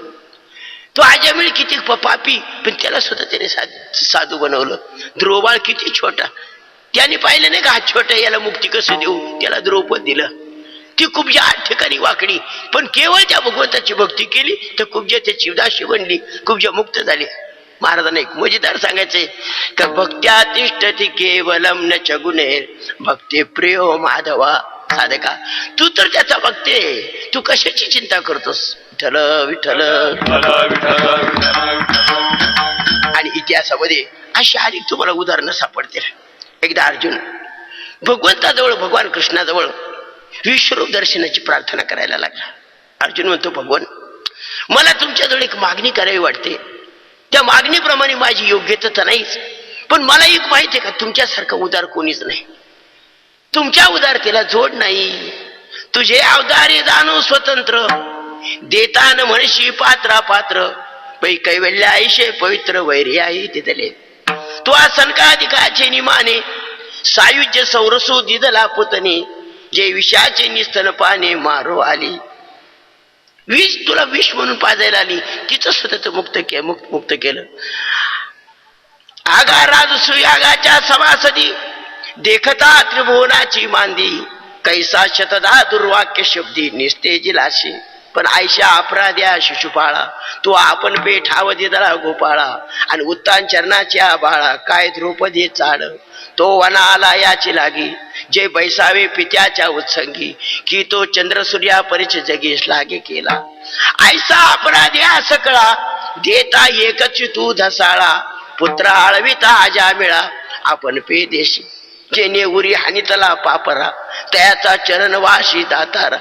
B: तो आजमिळ किती पापी, पण त्याला सुद्धा त्याने साधू बनवलं. ध्रुवबाळ किती छोटा, त्याने पाहिलं नाही का हा छोटा याला मुक्ती कसं देऊ, त्याला द्रौपद दिलं. ती कुब्जा 8 ठिकाणी वाकडी, पण केवळ त्या भगवंताची भक्ती केली तर कुब्जा त्याची दाशी बनली, कुब्जा मुक्त झाली. महाराजांना एक मजेदार सांगायचंय का, भक्त्या तिष्ठती केवलम न च गुणेर, भक्ती प्रियो माधवा. साधका, तू तर त्याचा भक्त आहे, तू कशाची चिंता करतोस. विठ्ठल विठ्ठल. आणि इतिहासामध्ये अशी अनेक तुम्हाला उदाहरणं सापडतील. एकदा अर्जुन भगवंताजवळ, भगवान कृष्णाजवळ विश्वरूप दर्शनाची प्रार्थना करायला लागला. अर्जुन म्हणतो, भगवान मला तुमच्याजवळ एक मागणी करावी वाटते. त्या मागणीप्रमाणे माझी योग्यता तर नाहीच, पण मला एक माहिती आहे का, तुमच्यासारखं उदार कोणीच नाही. तुमच्या उदारतेला जोड नाही. तुझे अवतारी जाणू स्वतंत्र, देतान म्हणशी पात्रा पात्र. पै कैवल्य आईशे पवित्र वैरी आई तिथले. तो सनकाधिकाचे निमाने, सायुज्य सौरसू दिदला पुतनी जे विषाचे निस्तन पाने मारो आली. विष तुला विष म्हणून पाजायला आली, तिचं सतत मुक्त केलं. आगा राजसू यागाच्या सभासदी देखता त्रिभुवनाची मांदी कैसा शतदा दुर्वाक्य शब्दी निस्ते जिलाशी. पण आयशा अपराध्या शिशुपाळा तू आपण पेठाव दिदळा गोपाळा आणि उत्तान चरणाच्या बाळा काय द्रौपदी चाड तो वना आला याची लागी जे बैसावे पित्याच्या उत्संगी की तो चंद्र सूर्या परिच जगीस लागे केला. ऐसा अपराध्या सकळा देता एकच तू धसाळा पुत्र आळविता आजा मिळा आपण पे देशी जेने उरी हानितला पापरा त्याचा चरणवाशी दातारा.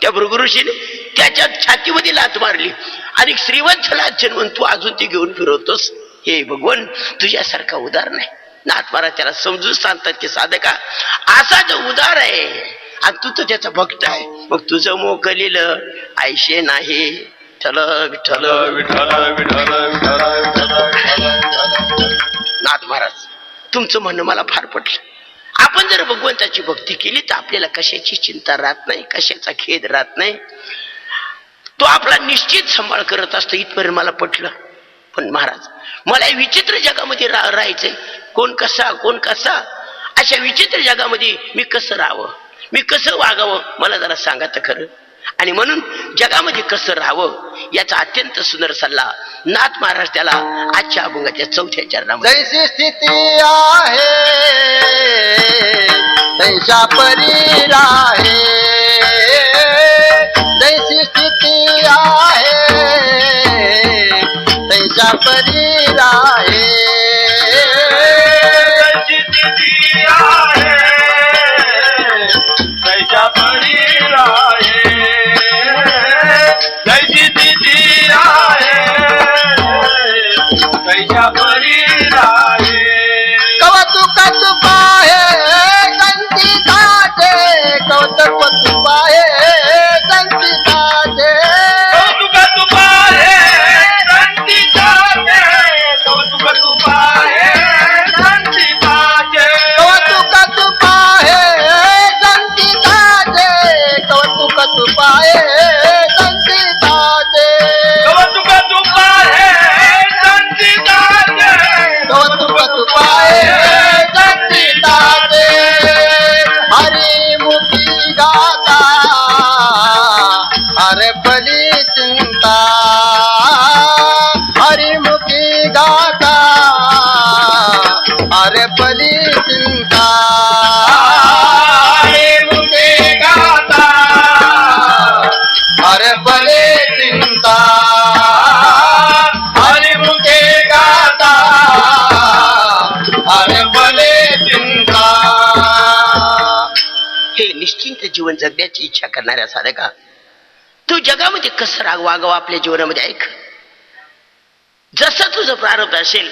B: त्या भृगुऋषीने त्याच्या छातीमध्ये लात मारली आणि श्रीवत्सला जन्मून तू अजून ती घेऊन फिरवतोस. हे भगवान तुझ्यासारखा उदार नाही. नाथ महाराज त्याला समजून सांगतात की साधका असा जो उदार आहे आणि तू तर त्याचा भक्त आहे, मग तुझं मोकलीलं आयशे नाही. ठल विठ्ठल नाथ महाराज तुमचं म्हणणं मला फार पटलं. आपण जर भगवंताची भक्ती केली तर आपल्याला कशाची चिंता राहत नाही, कशाचा खेद राहत नाही. तो आपला निश्चित सांभाळ करत असतो. इथपर्यंत मला पटलं. पण महाराज मला विचित्र जगामध्ये राहायचंय. कोण कसा अशा विचित्र जगामध्ये मी कसं राहावं, मी कसं वागावं मला जरा सांगा तर खरं. आणि म्हणून जगामध्ये कसं राहावं याचा अत्यंत सुंदर सल्ला नाथ महाराज त्याला आजच्या अभंगाच्या 4थ्या चरणामध्ये
C: जैसी स्थिती आहे तैसा परी राहे. जैसी स्थिती आहे तैसा परी राहे.
D: जैसी स्थिती आहे तैसा परी राहे. जैसी स्थिती आहे तैसा परी राहे.
C: कौतुक तुपाहे संचिताचे कौतुक तुपाहे संचिताचे.
D: कौतुक तुपाहे संचिताचे. कौतुक तुपाहे संचिताचे.
C: कौतुक तुपाहे संचिताचे. कौतुक तुपाहे संचिताचे.
D: कौतुक तुपाहे संचिताचे.
C: कौतुक तुपाहे संचिताचे. हरिमुखी गाता हरे बली चिंता. हरिमुखी गाता हरे बली चिंता.
D: हरिमुखे गाता
C: हरे बली चिंता.
D: हरिमुखे गाता
C: हरे बली चिंता.
B: हे निश्चिंत जीवन जगण्याची इच्छा करणाऱ्या साधका तू जगामध्ये कसं वागावं आपल्या जीवनामध्ये ऐक. जसं तुझं प्रारब्ध असेल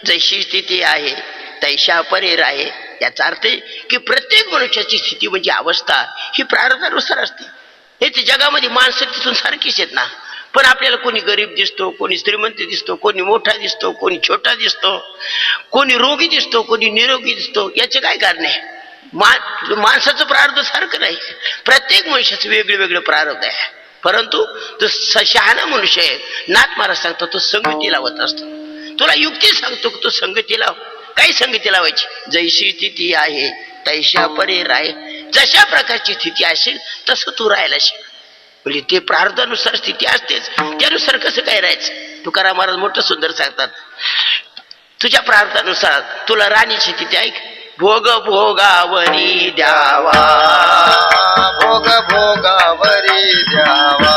B: जशी स्थिती आहे तैशा परेर आहे. याचा अर्थ की प्रत्येक मनुष्याची स्थिती म्हणजे अवस्था ही प्रारब्धानुसार असते. हे ते जगामध्ये माणसं तिथून सारखीच आहेत ना. पण आपल्याला कोणी गरीब दिसतो, कोणी श्रीमंत दिसतो, कोणी मोठा दिसतो, कोणी छोटा दिसतो, कोणी रोगी दिसतो, कोणी निरोगी दिसतो. याचे काय कारण आहे? माणसाचं प्रारब्ध सारखं नाही. प्रत्येक मनुष्याचं वेगळं प्रारब्ध आहे. परंतु तो शहाणा मनुष्य आहे. नाथ महाराज सांगतो तो संगती लावत असतो. तुला युक्ती सांगतो की तो संगती लाव. काही संगती लावायची. जैशी स्थिती आहे तैशा परेर आहे. जशा प्रकारची स्थिती असेल तसं तू राहायला शिक. म्हणजे ते प्रारब्धानुसार स्थिती असतेच, त्यानुसार कसं काय राहायचं. तुकाराम महाराज मोठं सुंदर सांगतात तुझ्या प्रारब्धानुसार तुला राणीची स्थिती ऐक. भोग भोगावरी द्यावा.
C: भोग भोगावरी द्यावा.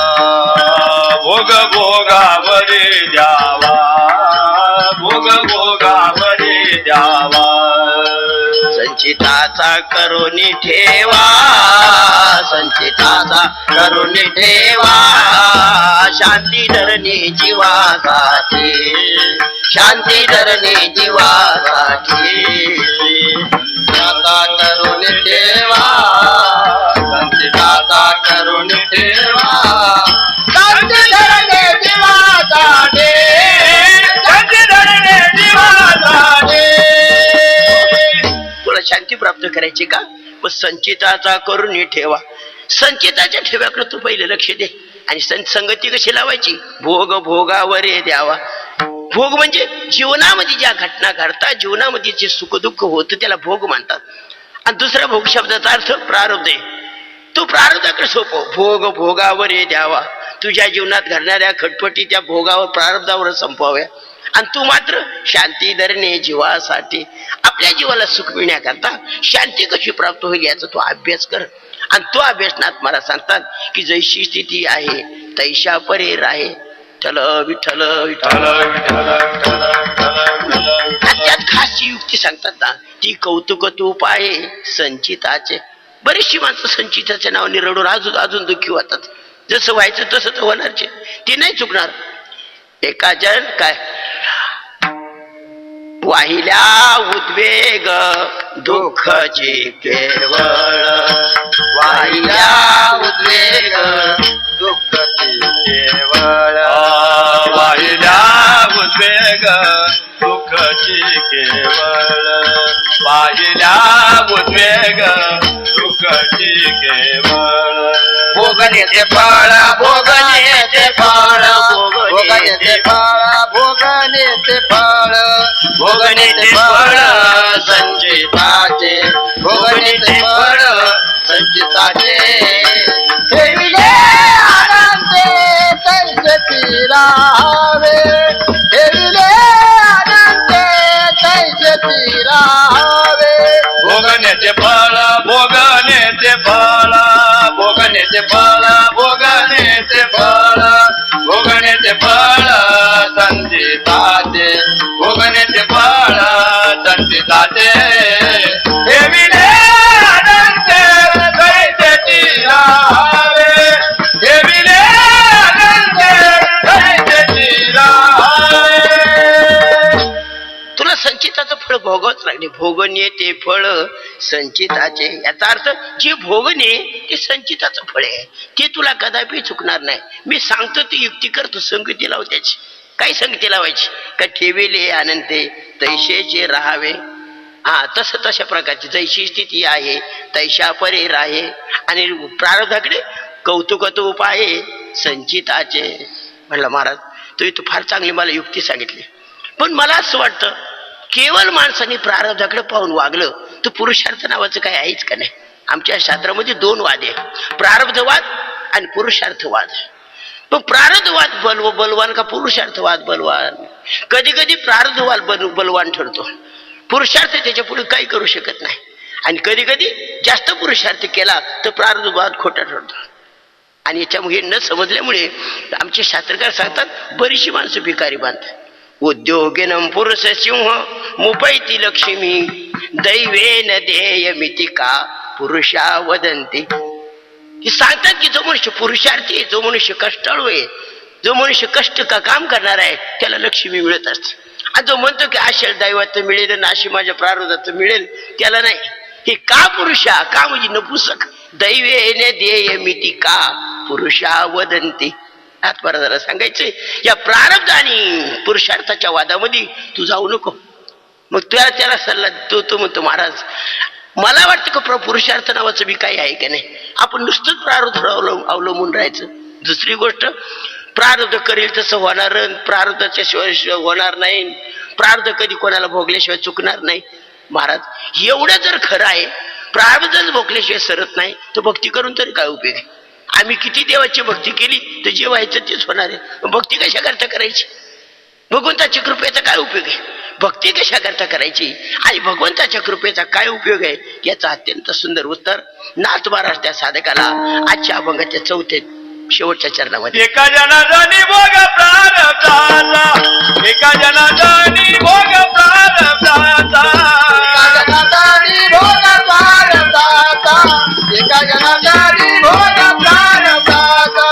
D: भोग भोगावरी द्यावा. भोग भोगावरी द्यावा.
B: संचिताचा करुणी ठेवा. संचिताचा करुणी ठेवा. शांती धरणी जीवासाठी. शांती धरणी जीवासाठी.
C: दाता करून ठेवा. संचिताचा करून ठेवा. शांती धरणे जीवासाठी.
D: शांती धरणे जीवासाठी.
B: तुला शांती करायची का? मग संचिताचा करून ठेवा. संचिताच्या ठेव्याकडे तू पहिले लक्ष दे. आणि संगती कशी लावायची? भोग भोगावरे द्यावा. भोग म्हणजे जीवनामध्ये ज्या घटना घडतात, जीवनामध्ये जे सुखदुःख होतं त्याला भोग म्हणतात. आणि दुसरा भोग शब्दाचा अर्थ प्रारब्ध आहे. तू प्रारब्धाकडे सोपव. भोग भोगावरे द्यावा. तुझ्या जीवनात घडणाऱ्या खटपटी त्या भोगावर प्रारब्धावर संपवाव्या. आणि तू मात्र शांती धरणे जीवासाठी. आपल्या जीवाला सुख मिळण्याकरता शांती कशी प्राप्त होईल याचा तू अभ्यास कर. आणि तो अभ्यासनात मला सांगतात की जैशी स्थिती आहे तैशा परे राहे. विठ्ठल विठ्ठल विठ्ठल. त्यात खास युक्ती सांगतात ना, ती कौतुक तूप आहे संचिताचे. बरीचशी माणसं संचिताच्या नावाने रडून अजून अजून दुःखी होतात. जसं व्हायचं तसं तर होणारचे, ते नाही चुकणार. एका जण काय वाहिल्या उद्वेग दुःखची केवळ.
C: वाहिल्या उद्वेग दुःखची केवळ.
D: वाहिल्या उद्वेग दुःखची केवळ. वाहिल्या उद्वेग दुःखची केवळ.
C: भोगनेचे फळ भोगनेचे फळ भोगनेचे फळ भोगनेचे फळ भोगनेचे फळ संचिताचे. भोगनेचे फळ संचिताचे. ठेविले आनंदे तैसे राहावे. ठेविले आनंदे तैसे राहावे.
D: भोगण्याचे फळ भोगण्याचे फळ भोगण्याचे फळ भोगण्याचे फळ भोगण्याचे फळ संचिताचे. भोगण्याचे फळ संचिताचे. ठेविले आनंद तैसे राहावे. ठेविले आनंद तैसे राहावे.
B: तुला संचिताचं फळ भोगावंच लागले. भोगणे ते फळ संचिताचे. याचा अर्थ जे भोगणे ते संचिताचं फळ आहे, ते तुला कदापि चुकणार नाही. मी सांगतो ती युक्ती कर, तू संगती लाव त्याची. काय संगती लावायची? का ठेविले आनंदे तैशेचे राहावे. हा तसं तशा प्रकारची जैशी स्थिती आहे तैशा परे राहे. आणि प्रारब्धाकडे कौतुक तूप आहे संचिताचे. म्हणलं महाराज तुम्ही तू फार चांगली मला युक्ती सांगितली, पण मला असं वाटतं केवळ माणसाने प्रारब्धाकडे पाहून वागलं तर पुरुषार्थ नावाचं काही आहेच का नाही. आमच्या शास्त्रामध्ये दोन वाद आहे, प्रारब्धवाद आणि पुरुषार्थवाद. पण प्रारब्धवाद बलवान का पुरुषार्थवाद बलवान? कधी कधी प्रारब्धवाद बलवान ठरतो, पुरुषार्थ त्याच्या पुढे काही करू शकत नाही. आणि कधी कधी जास्त पुरुषार्थ केला तर प्रारब्धवाद खोटा ठरतो. आणि याच्यामुळे न समजल्यामुळे आमचे शास्त्रकार सांगतात बरीचशी माणसं भिकारी बांधतात. उद्योगिनम पुरुष सिंह मुपैती लक्ष्मी दैवेन देय मितिका पुरुषा वदंती. हे सांगतात की जो मनुष्य पुरुषार्थी आहे, जो मनुष्य कष्टाळू आहे, जो मनुष्य कष्ट का काम करणार आहे त्याला लक्ष्मी मिळत असते. आणि जो म्हणतो की आशा दैवात मिळेल नाशी माझ्या प्रारब्धात मिळेल त्याला नाही. हे का पुरुषा? का म्हणजे नपुसक. दैवेने देय मितिका पुरुषा वदंती. आत्माला जरा सांगायचंय या प्रारब्ध आणि पुरुषार्थाच्या वादामध्ये तू जाऊ नको. मग त्याला सल्ला तो म्हणतो महाराज मला वाटतं का पुरुषार्थ नावाचं बी काही आहे का नाही. आपण नुसतंच प्रारब्ध अवलंबून राहायचं. दुसरी गोष्ट प्रारब्ध करेल तसं होणार, प्रारब्धाच्या शिवाय होणार नाही, प्रारब्ध कधी कोणाला भोगल्याशिवाय चुकणार नाही. महाराज एवढं जर खरं आहे प्रारब्धच भोगल्याशिवाय सरत नाही तर भक्ती करून तरी काय उपयोग आहे. आम्ही किती देवाची भक्ती केली तर जे व्हायचं तेच होणार आहे. भक्ती कशा करता करायची? भगवंताच्या कृपेचा काय उपयोग आहे? भक्ती कशा करता करायची आणि भगवंताच्या कृपेचा काय उपयोग आहे याचं अत्यंत सुंदर उत्तर नाथ महाराज त्या साधकाला आजच्या अभंगाच्या चौथ्या शेवटच्या चरणामध्ये.
D: एका जनार्दनी भोग प्रारब्धाचा. एका जनार्दनी भोग प्रारब्धाचा.
C: एका जनार्दनी भोग प्रारब्धाचा. एका जनार्दनी भोग प्रारब्धाचा.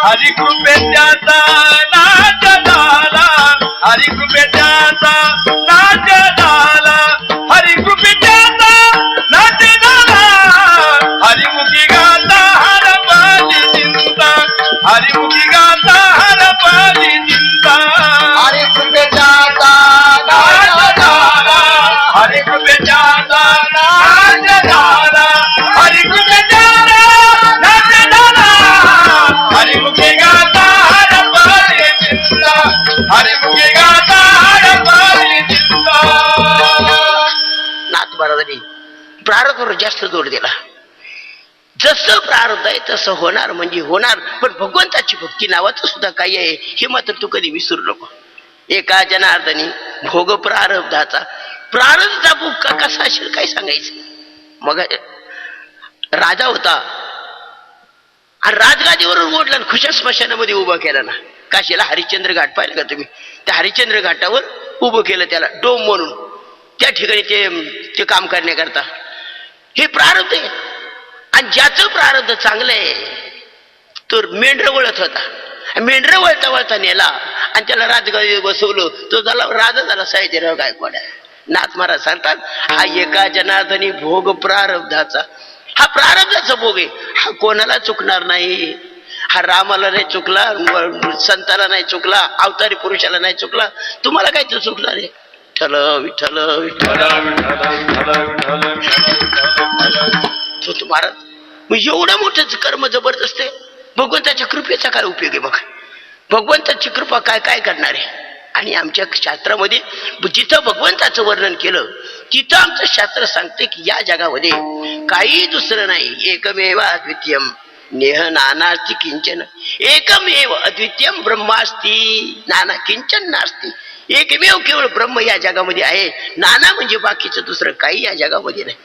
D: हरी कृपेच्याचा नाच झाला. हरी कृपेच्याचा नाच झाला. हरी कृपेच्याचा नाच झाला. हरिमुखी गाता हरपली चिंता. हरिमुखी गाता हरपली चिंता.
C: हरी कृपेचा
D: हरी कृपे कृपेच्याचा नाच झाला हरी कृपेच्याचा नाच झाला हरिमुखे गाता हरपले चिंता हरिमुखे गाता हरपले चिंता.
B: नाथ महाराजांनी प्रारब्धावर जास्त जोर दिला. जसं प्रारब्ध आहे तसं होणार म्हणजे होणार. पण भगवंताची भक्ती नावाचं सुद्धा काही आहे हे मात्र तू कधी विसरू नको. एका जनार्दनी भोग प्रारब्धाचा प्रारब्धाचा भोग कसा असेल काय सांगायचं. मग राजा होता आणि राजगादीवरून ओढला आणि खुशाल स्मशानामध्ये उभा केला ना. काशीला हरिश्चंद्र घाट पाहिलं का तुम्ही. त्या हरिश्चंद्र घाटावर उभं केलं त्याला डोम म्हणून. त्या ठिकाणी ते काम करण्याकरता हे प्रारब्ध आहे. आणि ज्याचं प्रारब्ध चांगलं आहे तो मेंढर वळत होता. मेंढर वळता वळता नेला आणि त्याला राजगादीवर बसवलं. तो झाला राजा झाला सयाजीराव गायकवाड. नाथ महाराज सांगतात हा एका जनार्दनी भोग प्रारब्धाचा. हा प्रारब्धाचा भोग आहे. हा कोणाला चुकणार नाही. हा रामाला नाही चुकला, संताला नाही चुकला, अवतारी पुरुषाला नाही चुकला. तुम्हाला काय तो चुकणार आहे. विठ्ठल विठ्ठल विठ्ठल तो महाराज. मग एवढं मोठं कर्म जबरदस्त आहे. भगवंताच्या कृपेचा काय उपयोग आहे बघा. भगवंताची कृपा काय काय करणार आहे. आणि आमच्या शास्त्रामध्ये जिथं भगवंताचं वर्णन केलं तिथं आमचं शास्त्र सांगते की या जगामध्ये काही दुसरं नाही. एकमेव अद्वितीयम नेह नानास्ति किंचन एकमेव अद्वितीयम ब्रह्मास्ति नाना किंचन नास्ति. एकमेव केवळ ब्रह्म या जगामध्ये आहे. नाना म्हणजे बाकीचं दुसरं काही या जगामध्ये नाही.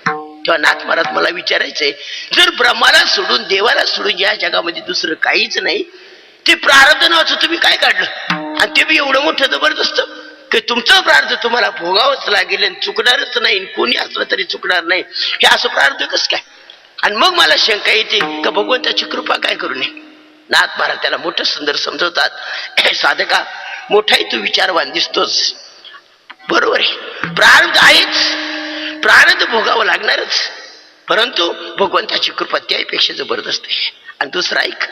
B: तेव्हा नाथ महाराज मला विचारायचंय जर ब्रह्माला सोडून देवाला सोडून या जगामध्ये दुसरं काहीच नाही ते प्रारब्ध नावाचं तुम्ही काय काढलं. आणि ते बी एवढं मोठं जबरदस्त की तुमचं प्रारब्ध तुम्हाला भोगावंच लागेल आणि चुकणारच नाही. कोणी असलं तरी चुकणार नाही. हे असं प्रारब्ध कसं काय. आणि मग मला शंका येते का भगवंताची कृपा काय करू नये. नाथ महाराज त्याला मोठं सुंदर समजवतात. साधका मोठाही तू विचारवान दिसतोच. बरोबर आहे. प्रारब्ध आहेच. प्रारब्ध भोगावं लागणारच. परंतु भगवंताची कृपा त्यापेक्षा जबरदस्त आहे. आणि दुसरं ऐक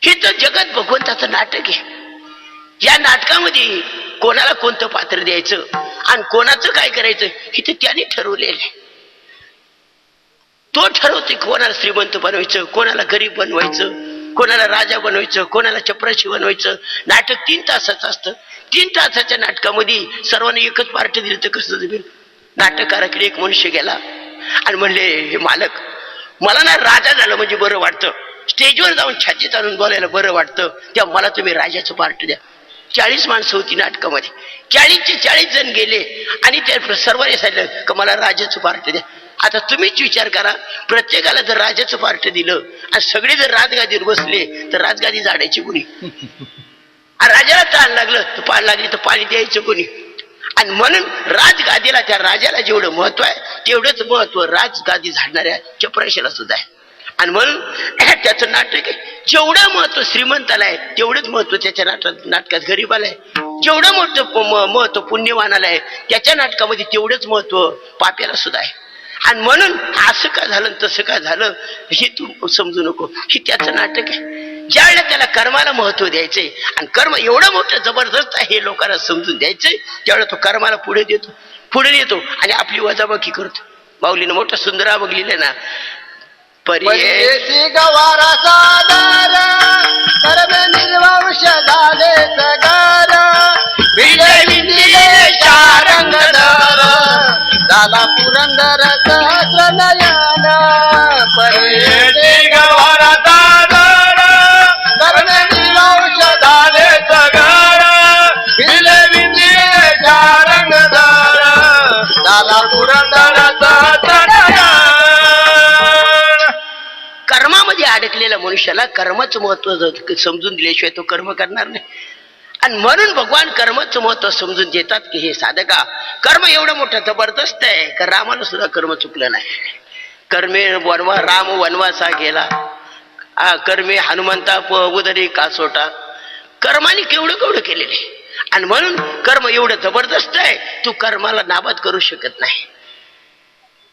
B: हे तर जगात भगवंताचं नाटक आहे. या नाटकामध्ये कोणाला कोणतं पात्र द्यायचं आणि कोणाचं काय करायचं हे तर त्याने ठरवलेलं आहे. तो ठरवते कोणाला श्रीमंत बनवायचं, कोणाला गरीब बनवायचं, कोणाला राजा बनवायचं, कोणाला चपराशी बनवायचं. नाटक 3 तासाचं असतं. 3 तासाच्या नाटकामध्ये सर्वांनी एकच पार्ट दिलं तर कसं जमेल. नाटककाराकडे एक मनुष्य गेला आणि म्हणले हे मालक मला ना राजा झालं म्हणजे बरं वाटतं. स्टेजवर जाऊन छातीत आणून बोलायला बरं वाटतं. तेव्हा मला तुम्ही राजाचं पार्ट द्या. 40 माणसं होती नाटकामध्ये. 40चे 40 जण गेले आणि त्या सर्वांनी सांगितलं का मला राजाचं पार्ट द्या. आता तुम्हीच विचार करा प्रत्येकाला जर राजाचं पार्ट दिलं आणि सगळे जर राजगादीवर बसले तर राजगादी झाडायची कोणी. राजाला ताण लागलं तर पाण लागली तर पाणी द्यायचं कोणी. आणि म्हणून राजगादीला त्या राजाला जेवढं महत्व आहे तेवढंच महत्व राजगादी झाडणाऱ्या चपराशीला सुद्धा आहे. आणि म्हणून त्याचं नाटक आहे. जेवढं महत्व श्रीमंताला आहे तेवढंच महत्व त्याच्या नाटकात गरीबाला आहे. जेवढं मोठं महत्व पुण्यवानाला आहे त्याच्या नाटकामध्ये तेवढंच महत्व पाप्याला सुद्धा आहे. आणि म्हणून असं का झालं तसं का झालं हे तू समजू नको. हे त्याचं नाटक आहे. ज्यावेळेला त्याला कर्माला महत्व द्यायचंय आणि कर्म एवढं मोठं जबरदस्त आहे हे लोकांना समजून द्यायचंय त्यावेळेला तो कर्माला पुढे नेतो आणि आपली वजाबाकी करतो. माऊलीनं मोठं सुंदरा बघलेलं ना
C: परदेशी गवारा सादर कर्म निर्वंश झाले सगर भिले विंदिले शारंगधर झाला पुरंदर सहस्र नयन परदेशी
D: गवारा दादर
C: कर्म निर्वंश झाले
D: सगर
C: भिले विंदिले शारंगधर झाला पुरंदर
B: कर्मामध्ये अडकलेल्या मनुष्याला कर्माचं महत्व समजून दिल्याशिवाय तो कर्म करणार नाही. आणि म्हणून भगवान कर्माचं महत्व समजून देतात की हे साधका कर्म एवढं मोठं जबरदस्त आहे का रामाला सुद्धा कर्म चुकलं नाही. कर्मे राम वनवासा गेला. कर्मे हनुमंता उदरी कासोटा. कर्माने केवढं केलेले. आणि म्हणून कर्म एवढं जबरदस्त आहे तू कर्माला नाबाद करू शकत नाही.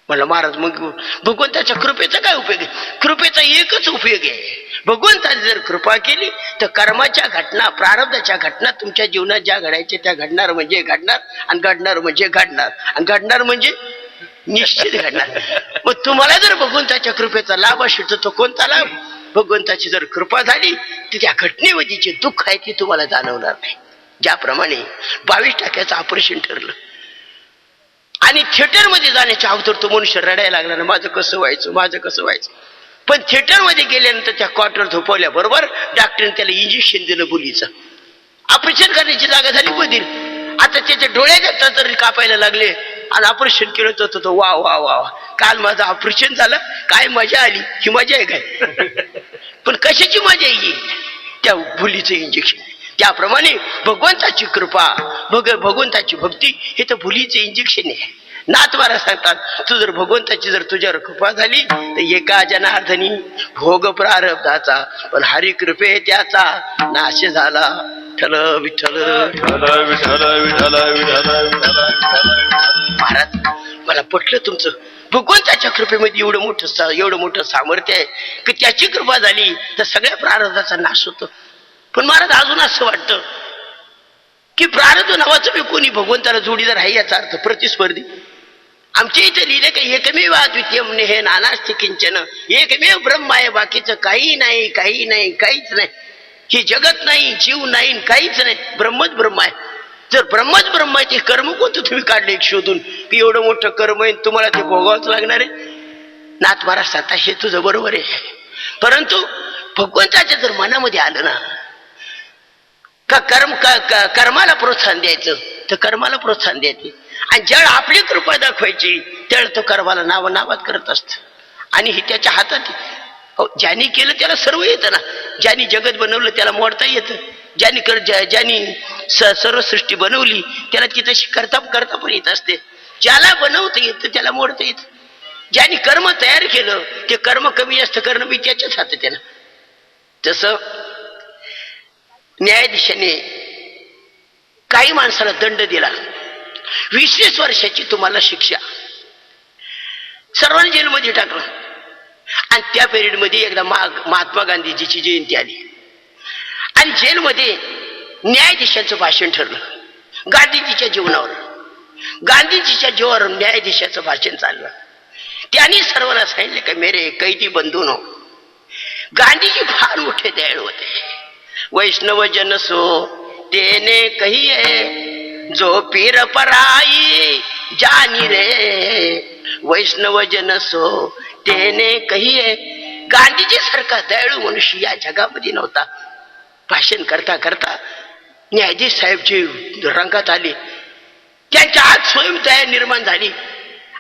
B: म्हणलं महाराज मग भगवंताच्या कृपेचा काय उपयोग आहे. कृपेचा एकच उपयोग आहे. भगवंताने जर कृपा केली तर कर्माच्या घटना प्रारब्धाच्या घटना तुमच्या जीवनात ज्या घडायच्या त्या घडणार म्हणजे घडणार आणि घडणार म्हणजे घडणार आणि घडणार म्हणजे निश्चित घडणार. मग तुम्हाला जर भगवंताच्या कृपेचा लाभ असेल तर तो कोणता लाभ? भगवंताची जर कृपा झाली तर त्या घटनेमध्ये जे दुःख आहे ते तुम्हाला जाणवणार नाही. ज्याप्रमाणे 22% ऑपरेशन ठरलं आणि थिएटरमध्ये जाण्याच्या अगोदर तो मनुष्य रडायला लागला ना, माझं कसं व्हायचं, माझं कसं व्हायचं. पण थिएटरमध्ये गेल्यानंतर त्या क्वार्टर झोपवल्या बरोबर डॉक्टरने त्याला इंजेक्शन दिलं बुलीचं. ऑपरेशन करण्याची जागा झाली बधीर. आता त्याच्या डोळ्याच्या तरी कापायला लागले आणि ऑपरेशन केलं तर तो वा वा वा, काल माझं ऑपरेशन झालं, काय मजा आली. ही मजा आहे काय? पण कशाची मजा येईल? त्या भुलीचं इंजेक्शन. त्याप्रमाणे भगवंताची कृपा, भगवंताची भक्ती हे तर भुलीचं इंजेक्शन आहे. नाथ महाराज सांगतात, तू जर भगवंताची जर तुझ्यावर कृपा झाली तर एका जनार्दनी भोग प्रारब्धाचा, पण हरी कृपे त्याचा नाश झाला. विठ्ठल विठ्ठल
D: विठ्ठल विठ्ठल विठ्ठल
B: महाराज, मला पटलं तुमचं. भगवंताच्या कृपेमध्ये एवढं मोठं सामर्थ्य आहे की त्याची कृपा झाली तर सगळ्या प्रारब्धाचा नाश होतो. पण महाराज अजून असं वाटतं की प्रारब्ध नावाचं बी कोणी भगवंताला जोडीदार आहे, याचा अर्थ प्रतिस्पर्धी. आमच्या इथे लिहिले की एकमेव अद्वितीयम हे नानास्ति किंचन, एकमेव ब्रह्म आहे, बाकीचं काही नाही, काही नाही, काहीच नाही. हे जगत नाही, जीव नाही, काहीच नाही, ब्रह्मच ब्रह्म आहे. जर ब्रह्मच ब्रह्म आहे ते कर्म कोणतं तुम्ही काढले शोधून की एवढं मोठं कर्म आहे तुम्हाला ते भोगावंच लागणार आहे? नाथ महाराज सांगता हे तुझं बरोबर आहे, परंतु भगवंताच्या जर मनामध्ये आलं ना का कर्माला प्रोत्साहन द्यायचं तर कर्माला प्रोत्साहन द्यायचे, आणि ज्यावेळ आपली कृपा दाखवायची त्यावेळेला तो कर्माला नावात करत असत. आणि हे त्याच्या हातात. ज्यांनी केलं त्याला सर्व येतं ना. ज्यांनी जगत बनवलं त्याला मोडता येतं. ज्यांनी सर्व सृष्टी बनवली त्याला ती तशी करता पण येत असते. ज्याला बनवता येतं त्याला मोडता येतं. ज्यांनी कर्म तयार केलं ते कर्म कमी जास्त करणं बी त्याच्याच हातात आहे ना. तसं न्यायाधीशाने काही माणसाला दंड दिला, 20-20 वर्षाची तुम्हाला शिक्षा, सर्वांनी जेलमध्ये टाकलं. आणि त्या पिरियडमध्ये एकदा महात्मा गांधीजीची जयंती आली आणि जेलमध्ये न्यायाधीशाचं भाषण ठरलं गांधीजीच्या जीवनावर. गांधीजीच्या जीवावर न्यायाधीशाचं भाषण चाललं. त्यांनी सर्वांना सांगितलं की मेरे कैदी बंधूनो, गांधीजी फार मोठे दयाळू होते. वैष्णव जन सो तेने कहिए, जो पीर पराई जानी रे, वैष्णव जन सो तेने कहिए. गांधीजी सारखा दयाळू मनुष्य या जगामध्ये नव्हता. भाषण करता करता न्यायाधीश साहेबची रंगात आली, त्यांच्या आत स्वयं दया निर्माण झाली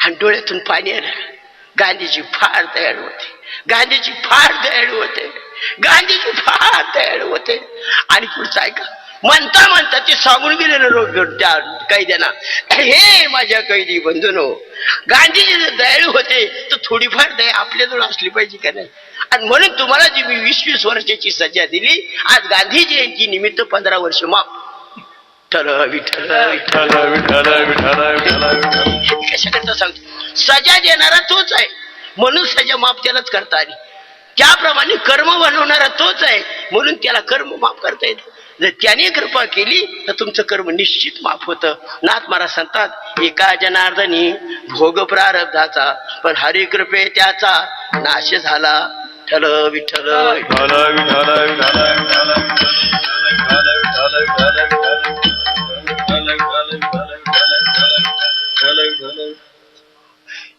B: आणि डोळ्यातून पाणी आलं. गांधीजी फार दयाळू होते, गांधीजी फार दयाळू होते, गांधीजी फार दयाळू होते. आणि पुढचं ऐका, म्हणता म्हणता ते सांगून गेले लोक त्या कैद्यांना, हे माझ्या कैदी बंधूनो, गांधीजी जर दयाळू होते तर थोडीफार दया आपल्याजवळ असली पाहिजे का नाही? आणि म्हणून तुम्हाला जी मी 20-20 वर्षाची सजा दिली, आज गांधी जयंती निमित्त 15 वर्ष माफ. विठ्ठल विठ्ठल
D: विठ्ठल विठ्ठल विठ्ठल
B: कशाकरता सांगतो? सजा देणारा तोच आहे म्हणून सजा माफ त्यालाच करता आली. त्याप्रमाणे कर्म बनवणारा तोच आहे म्हणून त्याला कर्म माफ करता येतं. जर त्याने कृपा केली तर तुमचं कर्म निश्चित माफ होतं. नाथ महाराज सांगतात, एका जनार्दनी भोग प्रारब्धाचा, पण हरी कृपे त्याचा नाश झाला. ठल विठ्ठल
D: विठ्ठल विठ्ठल विठ्ठल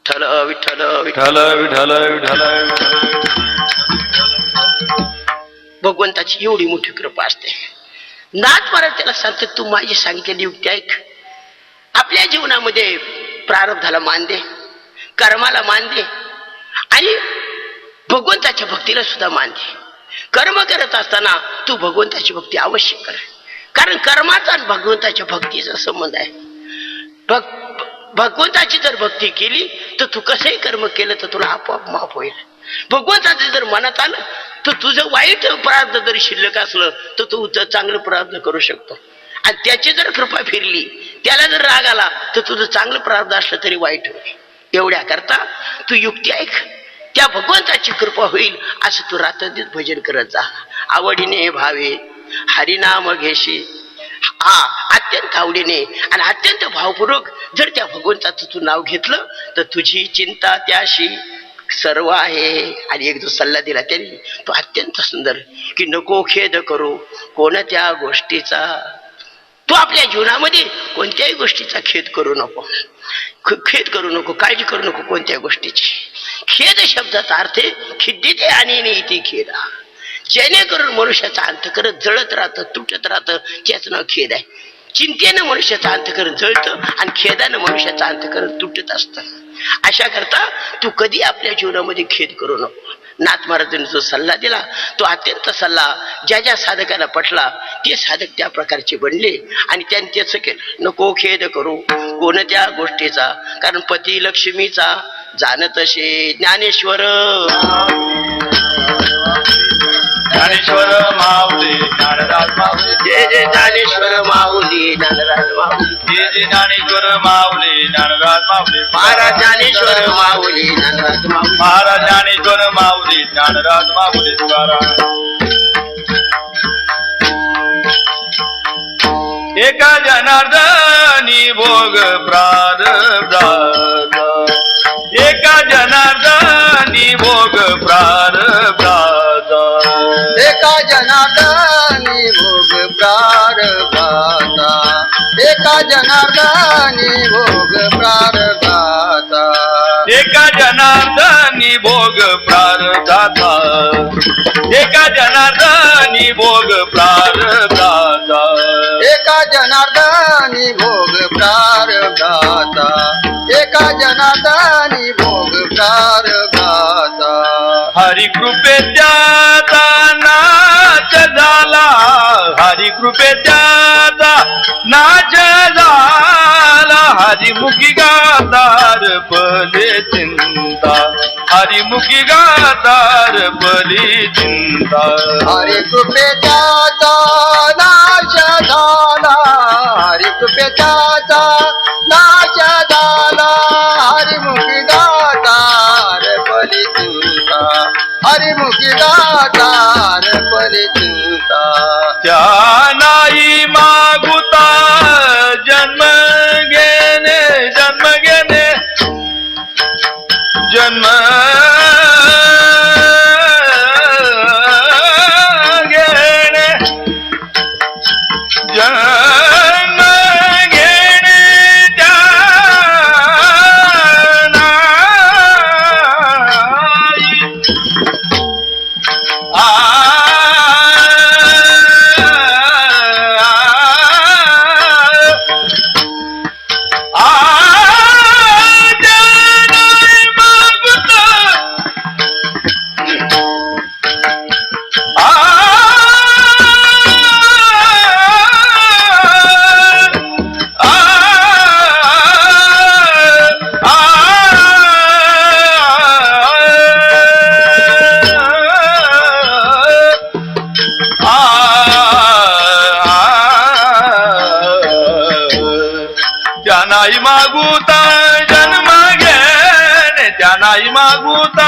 B: ठल विठ्ठल
D: विठ्ठल विठ्ठल विठ्ठल.
B: भगवंताची एवढी मोठी कृपा असते. नाथ महाराज त्याला सांगते, तू माझी सांगितलेली युक्ती ऐक. आपल्या जीवनामध्ये प्रारब्धाला मान दे, कर्माला मान दे आणि भगवंताच्या भक्तीला सुद्धा मान दे. कर्म करत असताना तू भगवंताची भक्ती अवश्य कर, कारण कर्माचा आणि भगवंताच्या भक्तीचा संबंध आहे. भगवंताची जर भक्ती केली तर तू कसंही कर्म केलं तर तुला आपोआप माफ होईल. भगवंताचे जर मनात आलं तर तुझं वाईट प्रारब्ध जरी शिल्लक असलं तर तू चांगलं प्रारब्ध करू शकतो. आणि त्याची जर कृपा फिरली, त्याला जर राग आला तर तुझं चांगलं प्रारब्ध असलं तरी वाईट होईल. एवढ्या करता तू युक्ती ऐक, त्या भगवंताची कृपा होईल असं तू रात्रंदिवस भजन करत जा. आवडीने भावे हरिनाम घेशी, हा अत्यंत आवडीने आणि अत्यंत भावपूर्वक जर त्या भगवंताचं तू नाव घेतलं तर तुझी चिंता त्याशी सर्व आहे. आणि एक जो सल्ला दिला त्यांनी तो अत्यंत सुंदर की नको खेद करू कोणत्या गोष्टीचा. तू आपल्या जीवनामध्ये कोणत्याही गोष्टीचा खेद करू नको, खेद करू नको, काळजी करू नको कोणत्या गोष्टीची. खेद शब्दाचा अर्थ खिद्दिते आणि इति खेदा, जेणेकरून मनुष्याचा अंतःकरण जळत राहतं, तुटत राहतं, त्याच नाव खेद आहे. चिंतेनं मनुष्याचं अंतःकरण जळतं आणि खेदानं मनुष्याचं अंतःकरण तुटत असतं. अशा करता तू कधी आपल्या जीवनामध्ये खेद करू नको. नाथ महाराजांनी जो सल्ला दिला तो अत्यंत सल्ला ज्या ज्या साधकाला पटला ते साधक त्या प्रकारचे बनले आणि त्यांनी त्याच केलं. नको खेद करू कोणत्या गोष्टीचा, कारण पती लक्ष्मीचा जाणत असे ज्ञानेश्वर.
D: ज्ञानेश्वर माऊली ज्ञानराज माऊली,
B: जय जय ज्ञानेश्वर माऊली ज्ञानराज माऊली,
D: जय जय ज्ञानेश्वर माऊली ज्ञानराज माऊली,
B: महाराज ज्ञानेश्वर माऊली ज्ञानराज माऊली,
D: महाराज ज्ञानेश्वर माऊली ज्ञानराज माऊली तुकाराम. एका जनार्दनी भोग प्रारब्धाचा, एका जनार्दनी भोग प्रारब्धाचा,
C: एका जनार्दनी भोग प्रारब्धाचा, एका जनार्दनी भोग प्रारब्धाचा,
D: एका जनार्दनी भोग प्रारब्धाचा, एका जनार्दनी भोग प्रारब्धाचा,
C: एका जनार्दनी भोग प्रारब्धाचा, एका जनार्दनी भोग प्रारब्धाचा.
D: हरी कृपे त्याचा नाच झाला, हरी कृपे त्याचा नाच झाला, हरिमुखी गातार पले चिंता, हरिमुखी गातार पली चिंता.
C: हरी कृपे त्याचा नाश झाला, हरी कृपे त्याचा नाश झाला, हरिमुखी गातार पली चिंता, हरिमुखी गातार पली चिंता.
D: त्या नाही मागुता जन्म घेणे, जन्म घेणे, जन्म घेणे, जन्म घेणे त्या नाही मागूता जन्म घेणे, त्या नाही मागूता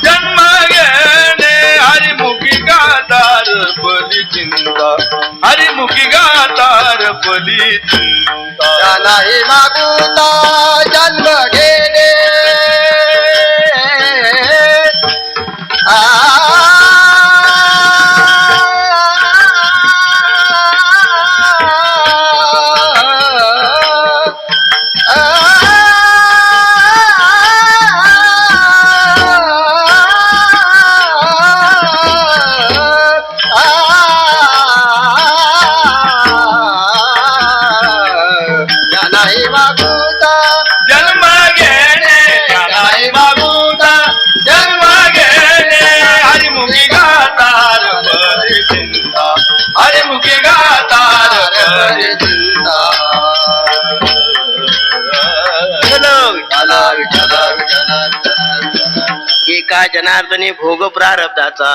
D: जन्म घेणे, हरिमुखी गातार पली चिंता, हरिमुखी गातार पली चिंता.
C: त्या नाही मागुता जन्म घेणे,
B: एका जनार्दनी भोग प्रारब्धाचा,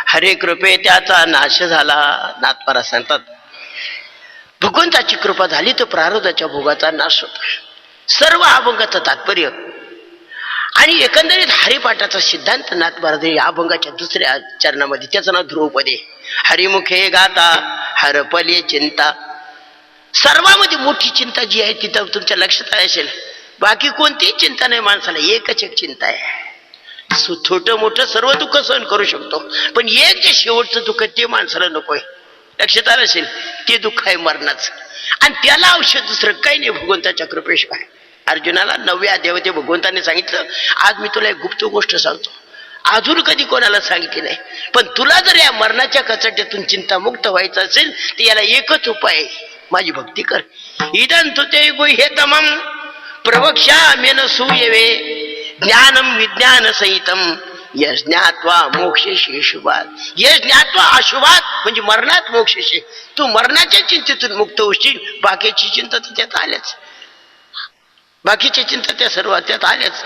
B: हरे कृपे त्याचा नाश झाला. नाथपारा सांगतात भगवंताची कृपा झाली तर प्रारब्धाच्या भोगाचा नाश होतो. सर्व अभंगाचं तात्पर्य आणि एकंदरीत हरिपाठाचा सिद्धांत नाथपारा या अभंगाच्या दुसऱ्या चरणामध्ये त्याचं नाव ध्रुवपदे. हरिमुखे गाता हरपले चिंता, सर्वांमध्ये मोठी चिंता जी आहे ती तर तुमच्या लक्षात आली असेल. बाकी कोणतीही चिंता नाही माणसाला, एकच एक चिंता आहे. छोटं मोठं सर्व दुःख सहन करू शकतो, पण एक जे शेवटचं दुःख ते माणसाला नकोय. लक्षात आलं असेल, ते दुःख आहे मरणाचं. आणि त्याला औषध दुसरं काही नाही भगवंताच्या कृपेशिवाय. अर्जुनाला 9व्या अध्यायामध्ये भगवंताने सांगितलं, आज मी तुला एक गुप्त गोष्ट सांगतो, अजून कधी कोणाला सांगितली नाही, पण तुला जर या मरणाच्या कचाट्यातून चिंतामुक्त व्हायचं असेल तर याला एकच उपाय आहे, माझी भक्ती कर. इदं तु ते गुह्यतमं प्रवक्ष्याम्येन सूयवे ज्ञानम विज्ञान सहितम यज्ञात्वा मोक्षेशी शुभात. यज्ञात्वा अशुभात म्हणजे मरणात मोक्षेशी. तू मरणाच्या चिंतेतून मुक्त होशील, बाकीची चिंता तर त्यात आल्याच, बाकीच्या चिंता त्या सर्व त्यात आल्याच.